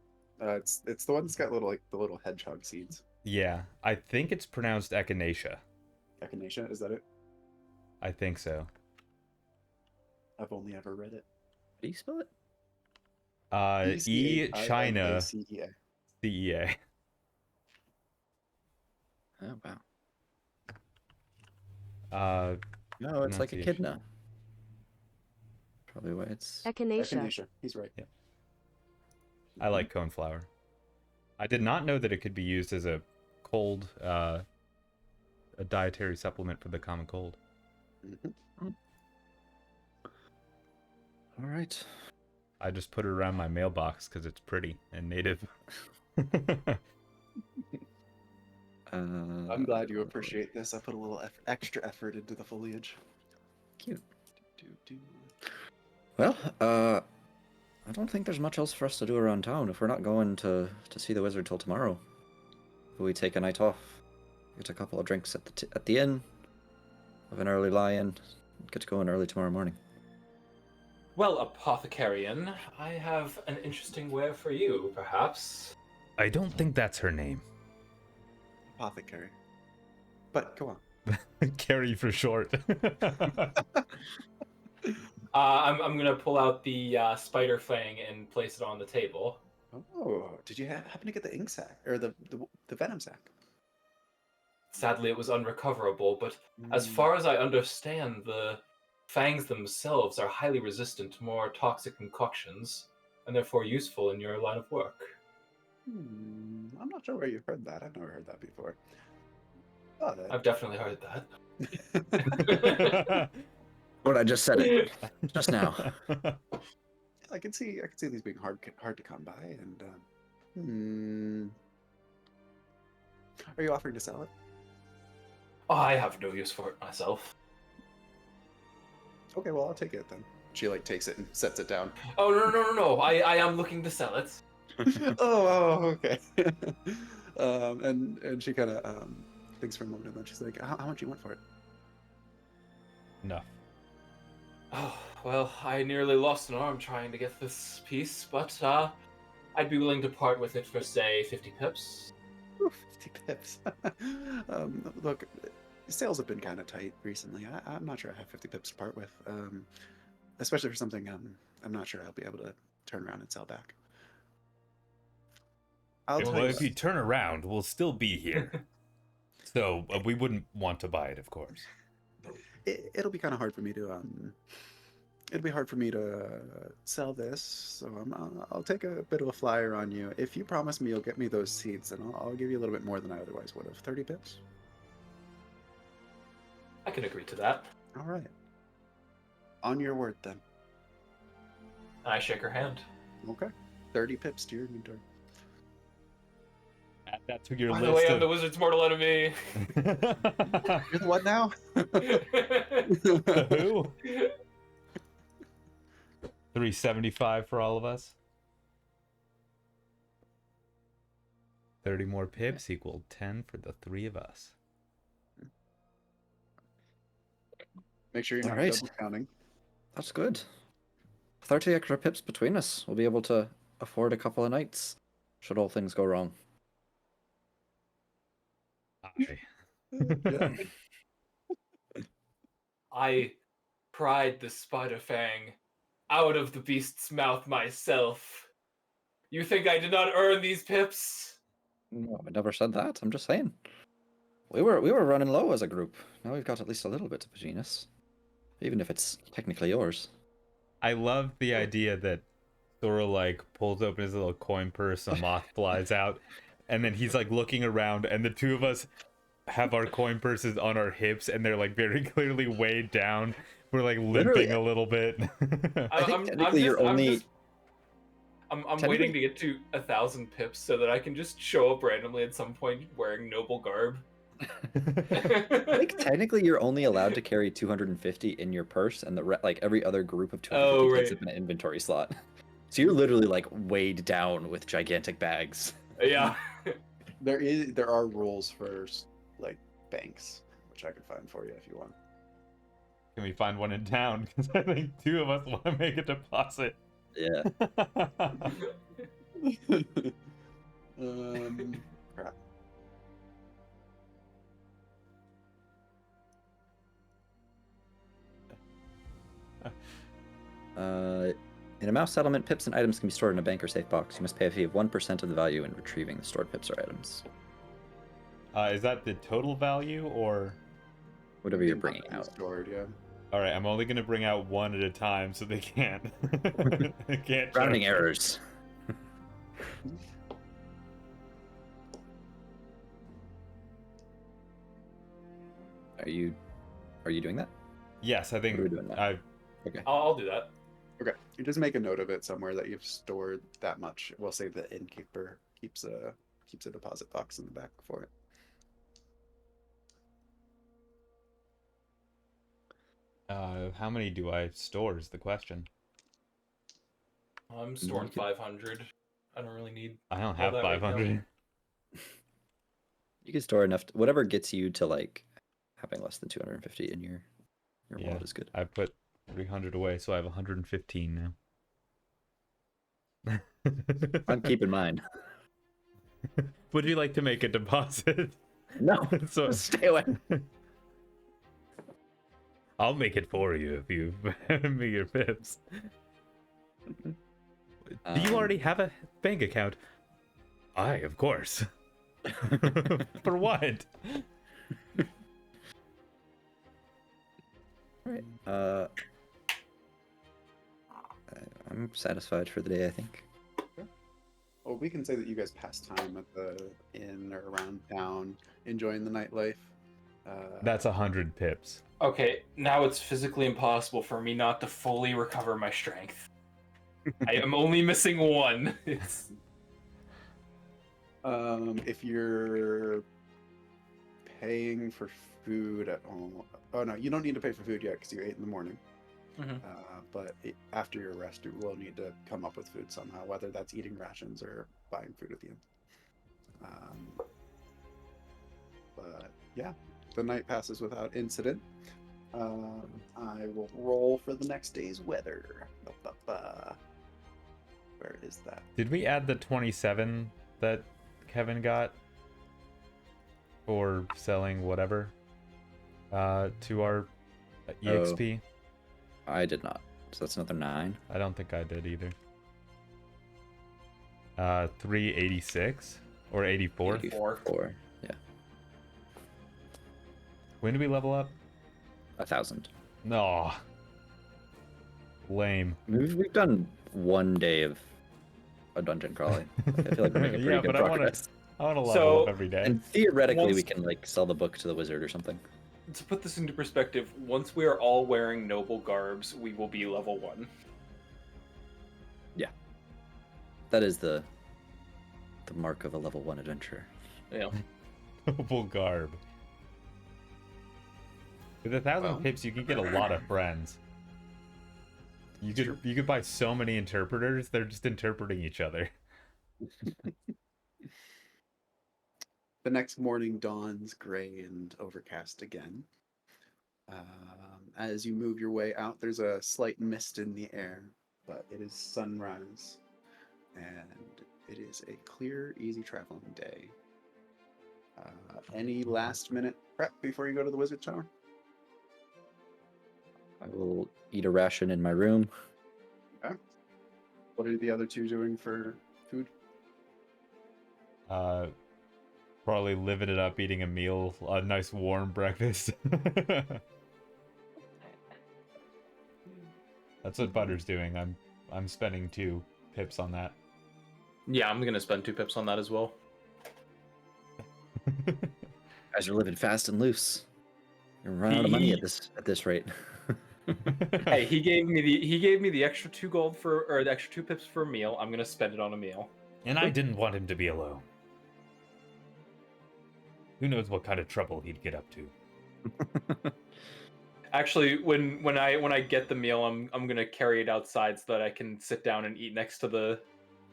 It's the one that's got little like the little hedgehog seeds. yeah, I think it's pronounced echinacea. Echinacea, is that it? I think so. I've only ever read it. How do you spell it? E China ECHINACEA. CEA. Oh wow. Uh, No, it's like pronunciation. echidna. Probably why it's. Echinacea. Echinacea. He's right. Yeah. I like coneflower. I did not know that it could be used as a cold, a dietary supplement for the common cold. Mhm. All right. I just put it around my mailbox because it's pretty and native. I'm glad you appreciate this. I put a little extra effort into the foliage. Cute. Do, do. Well, I don't think there's much else for us to do around town if we're not going to see the wizard till tomorrow. We take a night off, get a couple of drinks at the inn, have an early lie-in, get to go in early tomorrow morning. Well, Apothecarian, I have an interesting ware for you, perhaps. I don't think that's her name. Apothecary. But go on. Carrie for short. I'm gonna pull out the spider fang and place it on the table. Oh, did you happen to get the ink sac or the venom sac? Sadly, it was unrecoverable, but as far as I understand, the fangs themselves are highly resistant to more toxic concoctions, and therefore useful in your line of work. I'm not sure where you've heard that. I've never heard that before. Oh, I've definitely heard that. What I just said it just now. I can see these being hard to come by, and are you offering to sell it? Oh, I have no use for it myself. Okay, well I'll take it then. She like takes it and sets it down. Oh, no. I am looking to sell it. oh, okay. And she kind of thinks for a moment, and then she's like, "How much you want for it?" No. Oh, well, I nearly lost an arm trying to get this piece, but I'd be willing to part with it for, say, 50 pips. Ooh, 50 pips. Look, sales have been kind of tight recently. I'm not sure I have 50 pips to part with, especially for something I'm not sure I'll be able to turn around and sell back. I'll tell Well, you if you turn around, we'll still be here. So we wouldn't want to buy it, of course. it'll be kind of hard for me to it'll be hard for me to sell this, so I'll take a bit of a flyer on you. If you promise me you'll get me those seeds, then I'll give you a little bit more than I otherwise would have. 30 pips? I can agree to that. All right. On your word, then. And I shake her hand. Okay. 30 pips to your inventory. Add that to your By list the way, I'm of... the wizard's mortal enemy. You're the what now? The who? 375 for all of us. 30 more pips equal 10 for the three of us. Make sure you're not All right. double counting. That's good. 30 extra pips between us. We'll be able to afford a couple of nights, should all things go wrong. Aye. Yeah. I pried the spider fang out of the beast's mouth myself. You think I did not earn these pips? No, I never said that. I'm just saying. We were running low as a group. Now we've got at least a little bit between us. Even if it's technically yours. I love the idea that Thora like pulls open his little coin purse, a moth flies out, and then he's like looking around, and the two of us have our coin purses on our hips, and they're like very clearly weighed down. We're like limping Literally, a little bit. I think technically you're only... I'm waiting to get to 1,000 pips so that I can just show up randomly at some point wearing noble garb. I think technically you're only allowed to carry 250 in your purse, and like every other group of 250 takes up an inventory slot. So you're literally like weighed down with gigantic bags. Yeah. There are rules for like banks, which I could find for you if you want. Can we find one in town? Because I think two of us want to make a deposit. Yeah. Crap. In a mouse settlement, pips and items can be stored in a bank or safe box. You must pay a fee of 1% of the value in retrieving the stored pips or items. Is that the total value or? Whatever you're Not bringing being out. stored, yeah. All right, I'm only gonna bring out one at a time so they can't. They can't. Rounding charge me. errors. Are you doing that? Yes, I What are we think doing now? I. Okay. I'll do that. Okay, you just make a note of it somewhere that you've stored that much. We'll say the innkeeper keeps a deposit box in the back for it. How many do I store is the question. I'm storing could- 500. I don't really need. I don't All have that right now. 500. You can store enough. Whatever gets you to like having less than 250 in your Yeah. wallet is good. I put 300 away, so I have 115 now. I'm keeping mine. Would you like to make a deposit? No. So Stay away. I'll make it for you if you hand me your pips. Do you already have a bank account? Aye, of course. For what? Right. I'm satisfied for the day, I think. Well, we can say that you guys pass time at the inn or around town, enjoying the nightlife. That's 100 pips. Okay, now it's physically impossible for me not to fully recover my strength. I am only missing one. It's If you're paying for food at home, oh no, you don't need to pay for food yet because you ate in the morning. Mhm. But after your rest, you will need to come up with food somehow, whether that's eating rations or buying food at the inn. But yeah, the night passes without incident. I will roll for the next day's weather. Where is that? Did we add the 27 that Kevin got for selling whatever to our EXP? I did not. So that's another 9. I don't think I did either. 386 or 84. 84. Yeah. When do we level up? 1,000. No. Lame. We've done one day of a dungeon crawling. I feel like we're making pretty Yeah, good but I progress. want to level So- up every day. And theoretically, we Once- can like sell the book to the wizard or something. to put this into perspective. Once we are all wearing noble garbs, we will be level 1. That is the mark of a level 1 adventurer. Yeah. Noble garb. With 1,000 Well. pips, you can get a lot of friends. You could buy so many interpreters. They're just interpreting each other. The next morning dawns gray and overcast again. As you move your way out, there's a slight mist in the air, but it is sunrise, and it is a clear, easy traveling day. Any last minute prep before you go to the wizard tower? I will eat a ration in my room. What are the other two doing for food? Probably living it up, eating a meal, a nice warm breakfast. That's what Butter's doing. I'm spending 2 pips on that. Yeah, I'm gonna spend 2 pips on that as well. Guys are living fast and loose. You're running out of money at this rate. Hey, he gave me the extra 2 gold or the extra 2 pips for a meal. I'm gonna spend it on a meal. And I didn't want him to be alone. Who knows what kind of trouble he'd get up to. Actually, when I get the meal, I'm gonna carry it outside so that I can sit down and eat next to the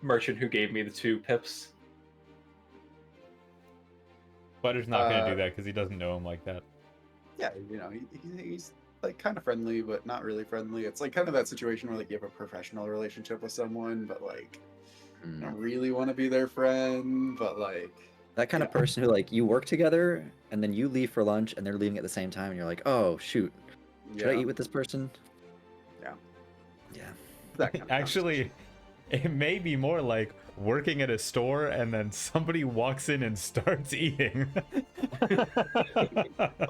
merchant who gave me the 2 pips. Butter's not going to do that because he doesn't know him like that. Yeah, you know, he's like kind of friendly, but not really friendly. It's like kind of that situation where like you have a professional relationship with someone, but like you don't really want to be their friend, but like That kind of yeah. person who like you work together and then you leave for lunch and they're leaving at the same time and you're like, oh shoot, should I Yeah, eat with this person? Yeah. Yeah. that kind of Actually, it may be more like working at a store and then somebody walks in and starts eating.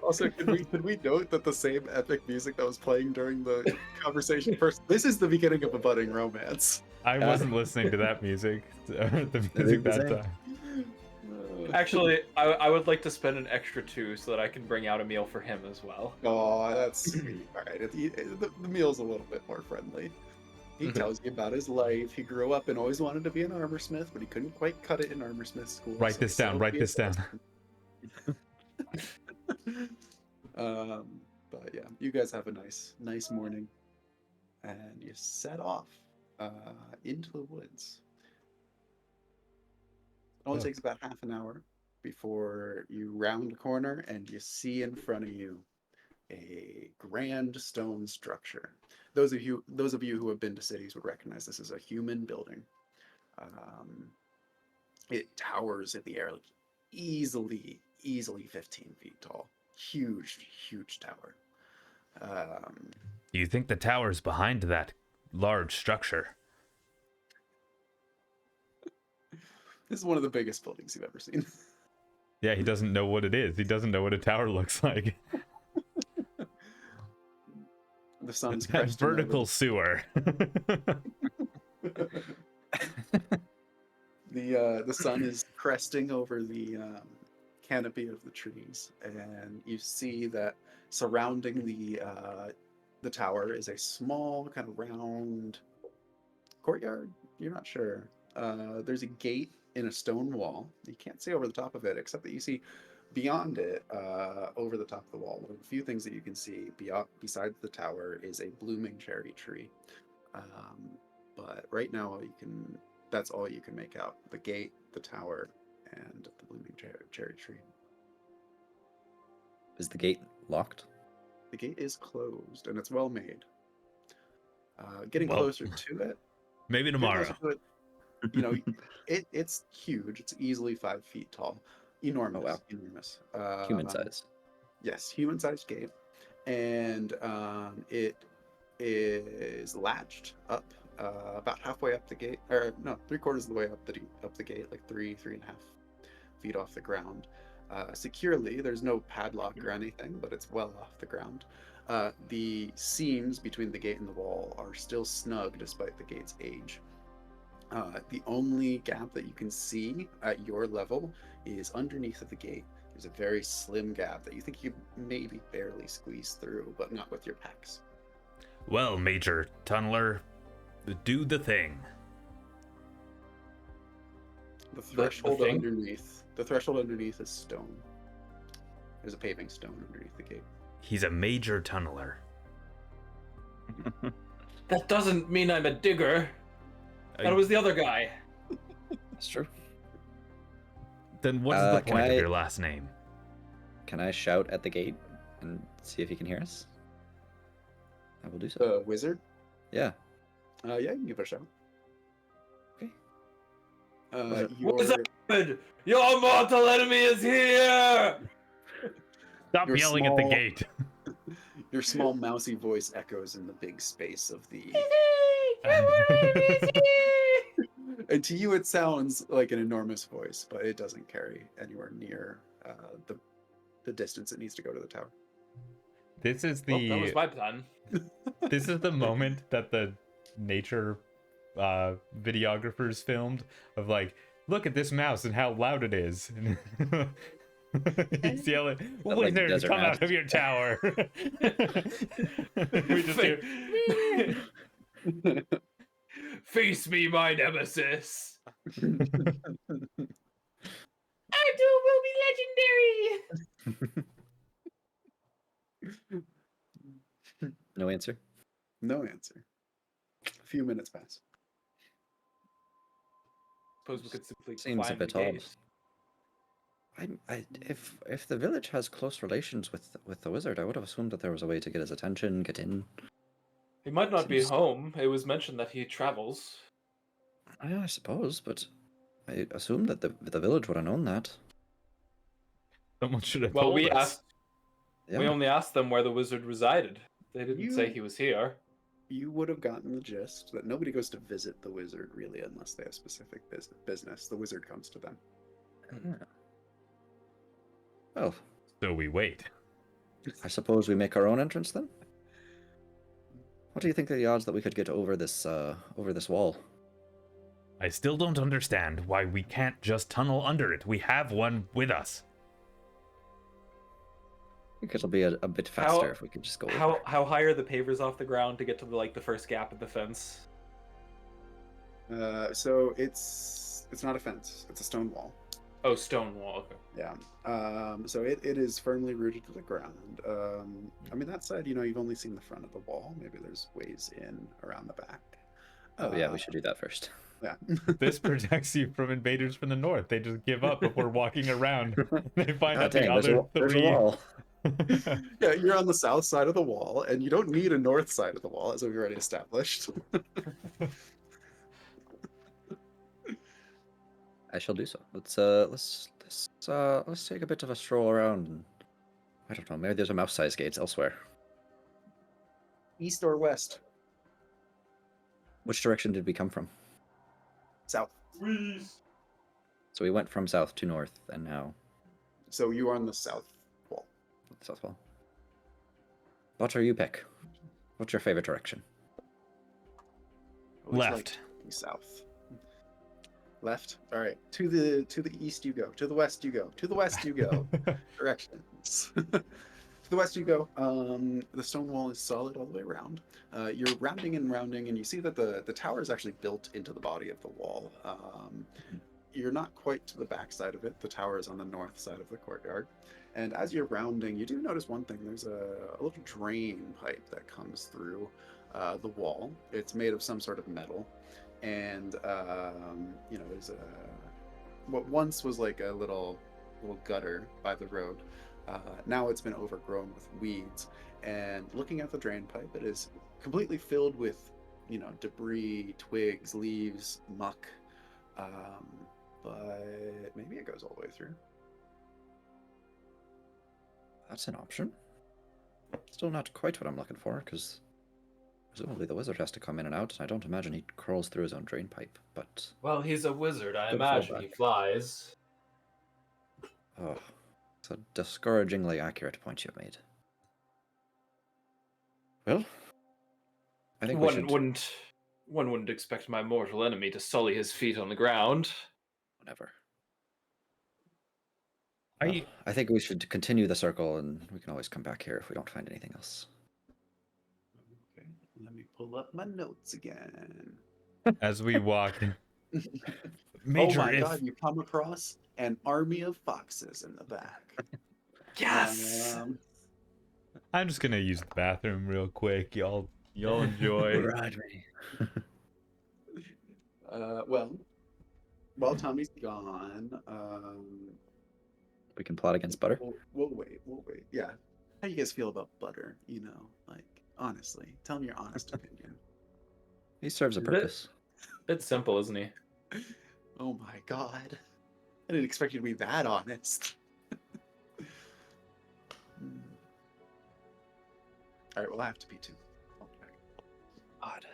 Also, could we note that the same epic music that was playing during the conversation first? This is the beginning of a budding romance. I wasn't listening to that music, the music that time. Actually, I would like to spend an extra 2 so that I can bring out a meal for him as well. Oh, that's sweet. All right, the meal's a little bit more friendly. He tells you about his life. He grew up and always wanted to be an armor smith, but he couldn't quite cut it in armor smith school. Write so this he down. settled Write to be a this down. salesman. But yeah, you guys have a nice morning, and you set off into the woods. It only Oh. takes about half an hour before you round a corner and you see in front of you a grand stone structure. Those of you who have been to cities would recognize this as a human building. It towers in the air, like easily 15 feet tall. Huge tower. Do you think the tower's behind that large structure? This is one of the biggest buildings you've ever seen. Yeah, he doesn't know what it is. He doesn't know what a tower looks like. The sun's That cresting over vertical sewer. the sun is cresting over the canopy of the trees, and you see that surrounding the tower is a small kind of round courtyard. You're not sure. There's a gate in a stone wall. You can't see over the top of it, except that you see beyond it, over the top of the wall. One of the few things that you can see besides the tower is a blooming cherry tree. But right now, that's all you can make out: the gate, the tower, and the blooming cherry tree. Is the gate locked? The gate is closed, and it's well made. Getting Well, closer to it, Maybe tomorrow. you know, it's huge. It's easily 5 feet tall. Enormous. Oh, wow. Enormous. Human size. Yes, human-sized gate, and it is latched up about halfway up the gate, or no, 3/4 of the way up the gate, like 3.5 feet off the ground, securely. There's no padlock or anything, but it's well off the ground. The seams between the gate and the wall are still snug despite the gate's age. The only gap that you can see at your level is underneath of the gate. There's a very slim gap that you think you maybe barely squeeze through, but not with your packs. Well, Major Tunneler, do the thing. The threshold thing? underneath is stone. There's a paving stone underneath the gate. He's a Major Tunneler. That doesn't mean I'm a digger. That was the other guy. That's true. Then what is the can point of I- your last name? Can I shout at the gate and see if he can hear us? I will do so. The wizard? Yeah. Yeah, you can give it a shot. Okay. Wizard, your mortal enemy is here! Stop You're yelling at the small. gate. Your small mousy voice echoes in the big space of the. And to you, it sounds like an enormous voice, but it doesn't carry anywhere near the distance it needs to go to the tower. This is Well, that was the my plan. this is the moment that the nature videographers filmed of like, look at this mouse and how loud it is. He's yelling, Not like "Wizard, desert come mouse. out of your tower!" We just hear, Face me, my nemesis. Arthur will be legendary. No answer. No answer. A few minutes pass. Suppose we could simply Seems a climb the bit odd. gate. If the village has close relations with the wizard, I would have assumed that there was a way to get his attention, get in. He might not be Seems- home. It was mentioned that he travels. I suppose, but I assumed that the village would have known that. Someone should have Well, told we us. asked. Yeah. We only asked them where the wizard resided. They didn't say he was here. You would have gotten the gist that nobody goes to visit the wizard really unless they have specific business. The wizard comes to them. Yeah. Well, So we wait. I suppose we make our own entrance then. What do you think are the odds that we could get over this wall? I still don't understand why we can't just tunnel under it. We have one with us. I think it'll be a bit faster if we could just go over. How high are the pavers off the ground to get to the first gap in the fence? So it's not a fence; it's a stone wall. Oh, stone wall. Okay. Yeah. So it is firmly rooted to the ground. I mean, that said, you've only seen the front of the wall. Maybe there's ways in around the back. Oh yeah, we should do that first. Yeah. This protects you from invaders from the north. They just give up before walking around. They find out the Dang, other there's a three. wall. Yeah, you're on the south side of the wall, and you don't need a north side of the wall, as we've already established. I shall do so. Let's take a bit of a stroll around. And, I don't know. Maybe there's a mouse-sized gates elsewhere. East or west? Which direction did we come from? South. So we went from south to north, and now So you are on the south wall. south wall. What are you pick? What's your favorite direction? Always Left. liked the south. Left. All right. To the east you go. To the west you go. To the west you go. Directions. To the west you go. The stone wall is solid all the way around. You're rounding and rounding, and you see that the tower is actually built into the body of the wall. You're not quite to the back side of it. The tower is on the north side of the courtyard. And as you're rounding, you do notice one thing. There's a little drain pipe that comes through the wall. It's made of some sort of metal. And, there's what once was like a little gutter by the road. Now it's been overgrown with weeds. And looking at the drain pipe, it is completely filled with, debris, twigs, leaves, muck. But maybe it goes all the way through. That's an option. Still not quite what I'm looking for, because presumably the wizard has to come in and out, and I don't imagine he crawls through his own drain pipe, but... Well, he's a wizard. I Good imagine fallback. he flies. Oh, it's a discouragingly accurate point you've made. Well, I think we should... One wouldn't expect my mortal enemy to sully his feet on the ground. Whatever. I Well, I think we should continue the circle, and we can always come back here if we don't find anything else. Okay, let me pull up my notes again. as we walk. Oh Major, my if god, you come across an army of foxes in the back. Yes. I'm just gonna use the bathroom real quick. Y'all enjoy. Ride me. Well, while Tommy's gone, We can plot against butter. we'll wait. Yeah. How you guys feel about butter? Like, honestly, tell me your honest opinion. He serves a Is it? purpose. Bit simple, isn't he? Oh my god. I didn't expect you to be that honest. Alright, well, I have to be too. Odd.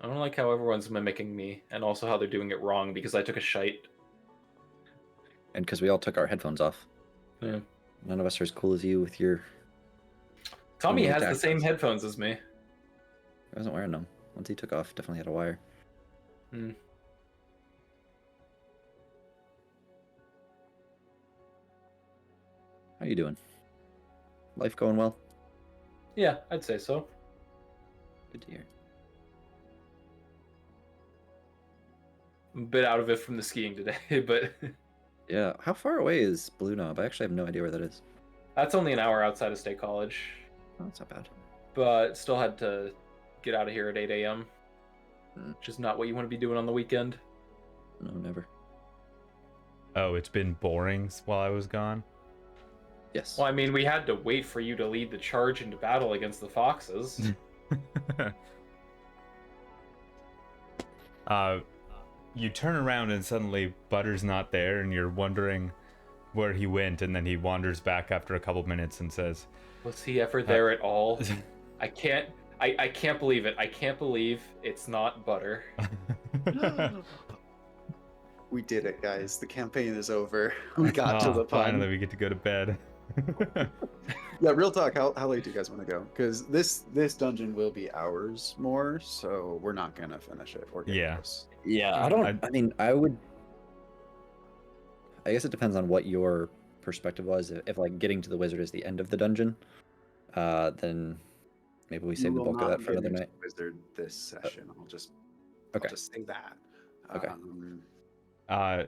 I don't like how everyone's mimicking me, and also how they're doing it wrong because I took a shite. And because we all took our headphones off. Yeah. None of us are as cool as you with your... Tommy Well, has the that's- same headphones as me. I wasn't wearing them. Once he took off, definitely had a wire. Hmm. How you doing? Life going well? Yeah, I'd say so. Good to hear. I'm a bit out of it from the skiing today, but Yeah, how far away is Blue Knob? I actually have no idea where that is. that's only an hour outside of State College. Oh, that's not bad. But still had to get out of here at 8 a.m., Hmm. which is not what you want to be doing on the weekend. No, never. Oh, it's been boring while I was gone. Yes. Well, I mean, we had to wait for you to lead the charge into battle against the foxes. You turn around and suddenly Butter's not there, and you're wondering where he went, and then he wanders back after a couple minutes and says, Was he ever there at all? I can't believe it. I can't believe it's not Butter. We did it, guys. The campaign is over. We got to the pun. Finally, we get to go to bed. Yeah, real talk. How late do you guys want to go? Because this dungeon will be hours more, so we're not gonna finish it. Or get Yeah. close. Yeah, I- I mean, I would. I guess it depends on what your perspective was. If like getting to the wizard is the end of the dungeon, then maybe we save We the will bulk of not that for get another into night. Wizard this session. Okay. I'll just say that. Okay.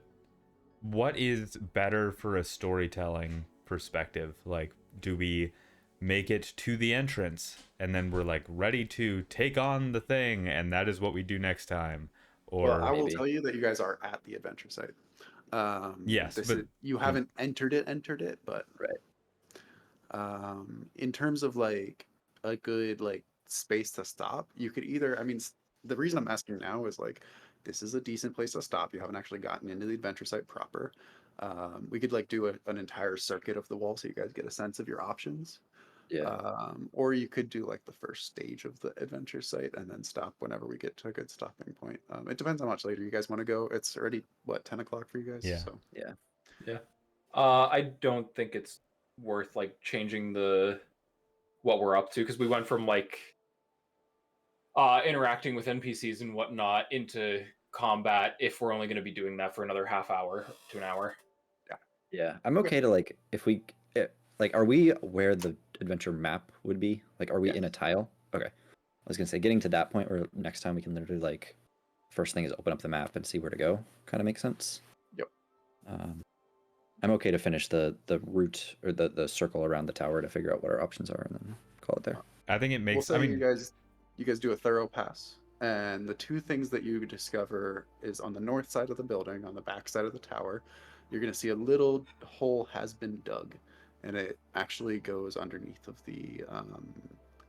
What is better for a storytelling perspective? Like, do we make it to the entrance and then we're like ready to take on the thing, and that is what we do next time? Or Well, I will maybe. tell you that you guys are at the adventure site. Yes, but you haven't entered it, but Right. in terms of like a good like space to stop, you could either. I mean, the reason I'm asking now is like this is a decent place to stop. You haven't actually gotten into the adventure site proper. We could like do an entire circuit of the wall so you guys get a sense of your options. Yeah. Or you could do like the first stage of the adventure site and then stop whenever we get to a good stopping point. It depends how much later you guys want to go. It's already what 10 o'clock for you guys. Yeah. So Yeah. Yeah. I don't think it's worth like changing what we're up to, because we went from like interacting with NPCs and whatnot into combat if we're only going to be doing that for another half hour to an hour. Yeah. I'm okay to like if we like are we where the adventure map would be? Like are we in a tile? Okay. I was gonna say getting to that point where next time we can literally like first thing is open up the map and see where to go. Kind of makes sense. Yep. I'm okay to finish the route or the circle around the tower to figure out what our options are and then call it there. I think it we'll makes. say I mean, you guys do a thorough pass, and the two things that you discover is on the north side of the building, on the back side of the tower, you're going to see a little hole has been dug, and it actually goes underneath of the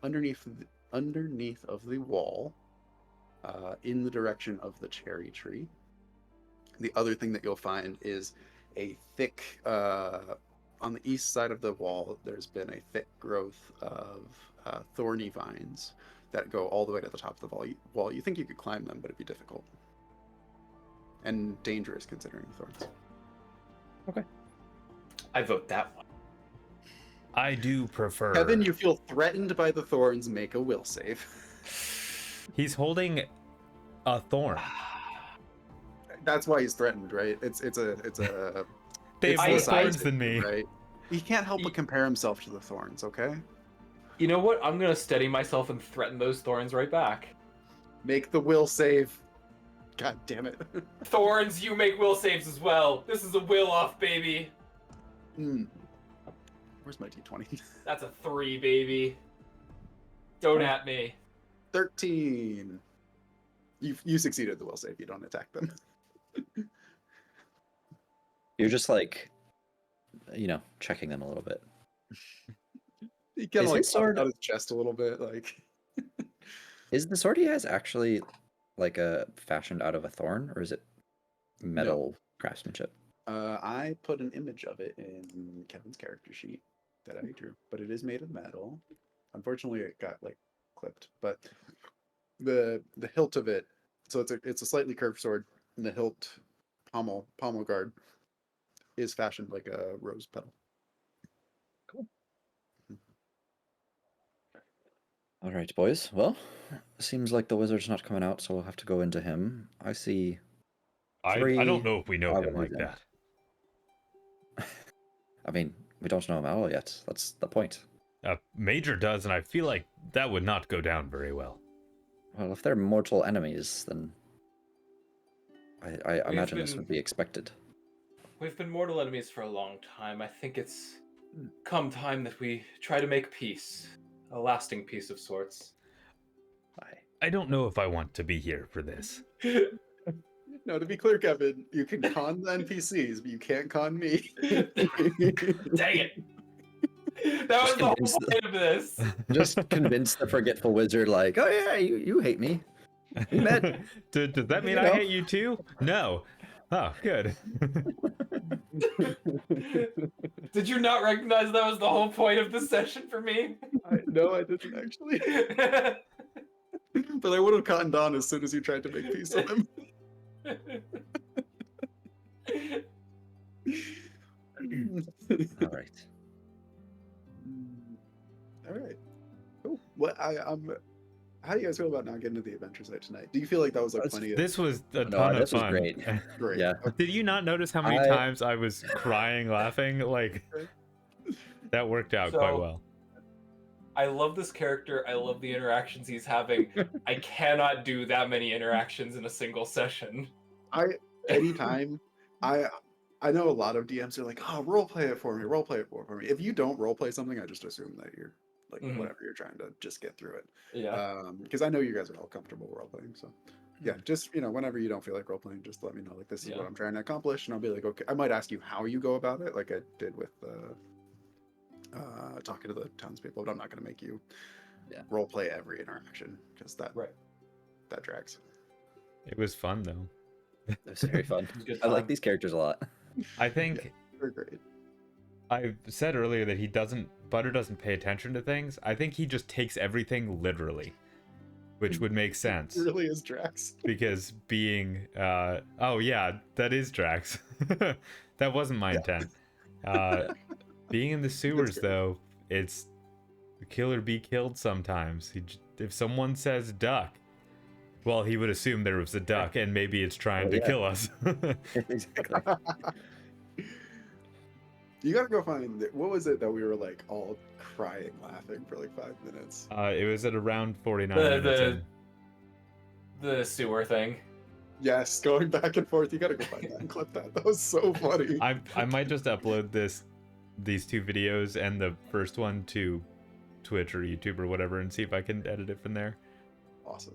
underneath of the wall, in the direction of the cherry tree. The other thing that you'll find is a thick on the east side of the wall, there's been a thick growth of thorny vines that go all the way to the top of the wall. You think you could climb them, but it'd be difficult and dangerous considering the thorns. Okay. I vote that one. I do prefer. Kevin, you feel threatened by the thorns, make a will save. He's holding a thorn. That's why he's threatened, right? It's a They it's have more the size thorns than me. right? He can't help but compare himself to the thorns, okay? You know what? I'm gonna steady myself and threaten those thorns right back. Make the will save. God damn it. Thorns, you make will saves as well. This is a will off, baby. Where's my d20? That's a 3, baby. Don't at me. 13. You succeeded the will save. You don't attack them. You're just like, checking them a little bit. He kind Is of like his sword- out his chest a little bit, like. Is the sword he has actually like fashioned out of a thorn, or is it metal craftsmanship? I put an image of it in Kevin's character sheet that I drew, but it is made of metal. Unfortunately, it got like clipped, but the hilt of it. So it's a slightly curved sword, and the hilt pommel guard is fashioned like a rose petal. All right, boys. Well, seems like the wizard's not coming out, so we'll have to go into him. I see. I don't know if we know him Alright, like then. that. I mean, we don't know him at all yet. That's the point. Major does, and I feel like that would not go down very well. Well, if they're mortal enemies, then I imagine this been- would be expected. We've been mortal enemies for a long time. I think it's come time that we try to make peace. A lasting peace of sorts. I don't know if I want to be here for this. No, to be clear, Kevin, you can con the NPCs, but you can't con me. Dang it! That was the whole convince the- point of this. Just convince the forgetful wizard, like, oh yeah, you hate me. We met. Does that mean You I know. hate you too? No. Oh, good. Did you not recognize that was the whole point of this session for me? No, I didn't actually. But I would have cottoned on as soon as you tried to make peace with him. All right. All right. Cool. What how do you guys feel about not getting to the adventure site tonight? Do you feel like that was like plenty of This was a No, ton of this was fun. great. great? Yeah. Did you not notice how many I- times I was crying, laughing? Like, that worked out quite So- well. I love this character. I love the interactions he's having. I cannot do that many interactions in a single session. Anytime I know a lot of DMs are like, oh, roleplay it for me, roleplay it for me. If you don't roleplay something, I just assume that you're like Mhm. whatever you're trying to just get through it. Yeah. Because I know you guys are all comfortable roleplaying, so yeah, just whenever you don't feel like roleplaying, just let me know. Like this is Yeah. what I'm trying to accomplish, and I'll be like, okay. I might ask you how you go about it, like I did with talking to the townspeople, but I'm not going to make you roleplay every interaction because that drags. It was fun though. It was very fun. It was a good I like time. these characters a lot. I think They're great. I said earlier that Butter doesn't pay attention to things. I think he just takes everything literally, which would make sense. It really is Drax. Because being oh yeah, that is Drax. That wasn't my intent. Being in the sewers great. though, it's the killer be killed sometimes. If someone says duck, well, he would assume there was a duck and maybe it's trying to kill us. Exactly. You gotta go find what was it that we were like all crying, laughing for like 5 minutes. It was at around 49 The- minutes the- in. The sewer thing. Yes, going back and forth. You gotta go find that and clip that. That was so funny. I might just upload these two videos and the first one to Twitch or YouTube or whatever and see if I can edit it from there. Awesome.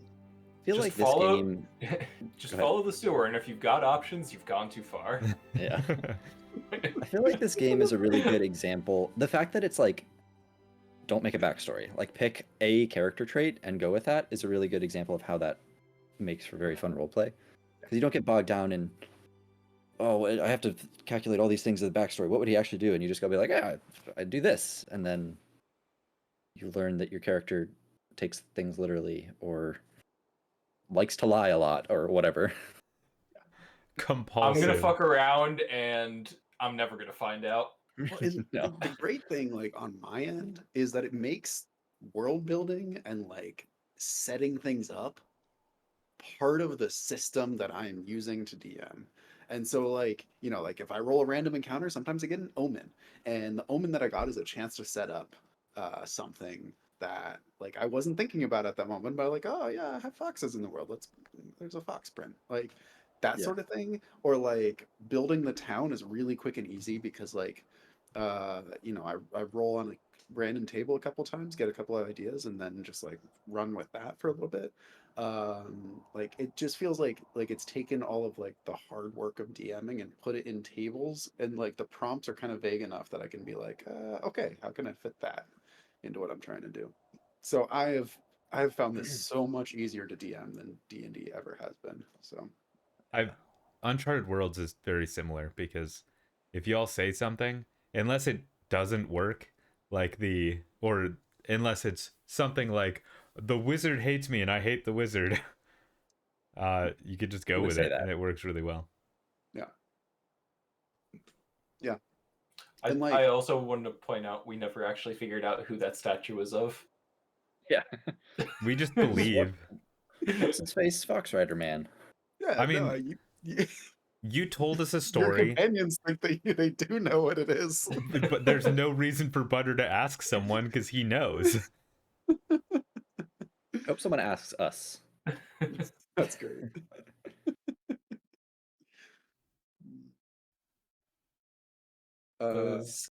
I feel Just like this follow- game. Just Go ahead. follow the sewer, and if you've got options, you've gone too far. Yeah. I feel like this game is a really good example. The fact that it's like, don't make a backstory. Like, pick a character trait and go with that is a really good example of how that makes for very fun roleplay. Because you don't get bogged down in, oh, I have to calculate all these things in the backstory. What would he actually do? And you just go be like, yeah, I'd do this. And then you learn that your character takes things literally or likes to lie a lot or whatever. Compulsive. I'm gonna fuck around, and I'm never gonna find out. Well, and No. the great thing, like on my end, is that it makes world building and like setting things up part of the system that I am using to DM. And so, like, like if I roll a random encounter, sometimes I get an omen, and the omen that I got is a chance to set up something that like I wasn't thinking about at that moment, but like, oh yeah, I have foxes in the world. There's a fox print, like that Yeah. sort of thing. Or like building the town is really quick and easy because like I roll on a random table a couple times, get a couple of ideas, and then just like run with that for a little bit. Like it just feels like it's taken all of like the hard work of DMing and put it in tables, and like the prompts are kind of vague enough that I can be like, okay, how can I fit that into what I'm trying to do? So I have found this so much easier to DM than D&D ever has been. So Uncharted Worlds is very similar because if you all say something, unless it doesn't work, or unless it's something like the wizard hates me and I hate the wizard, you could just go would with say it that. and it works really well. And, like- I also wanted to point out we never actually figured out who that statue was of. Yeah. We just believe. What's his face? Fox Rider Man. yeah, I mean, no, you, You told us a your story, companions think they do know what it is. but there's no reason for Butter to ask someone because he knows. Hope someone asks us. That's great. Those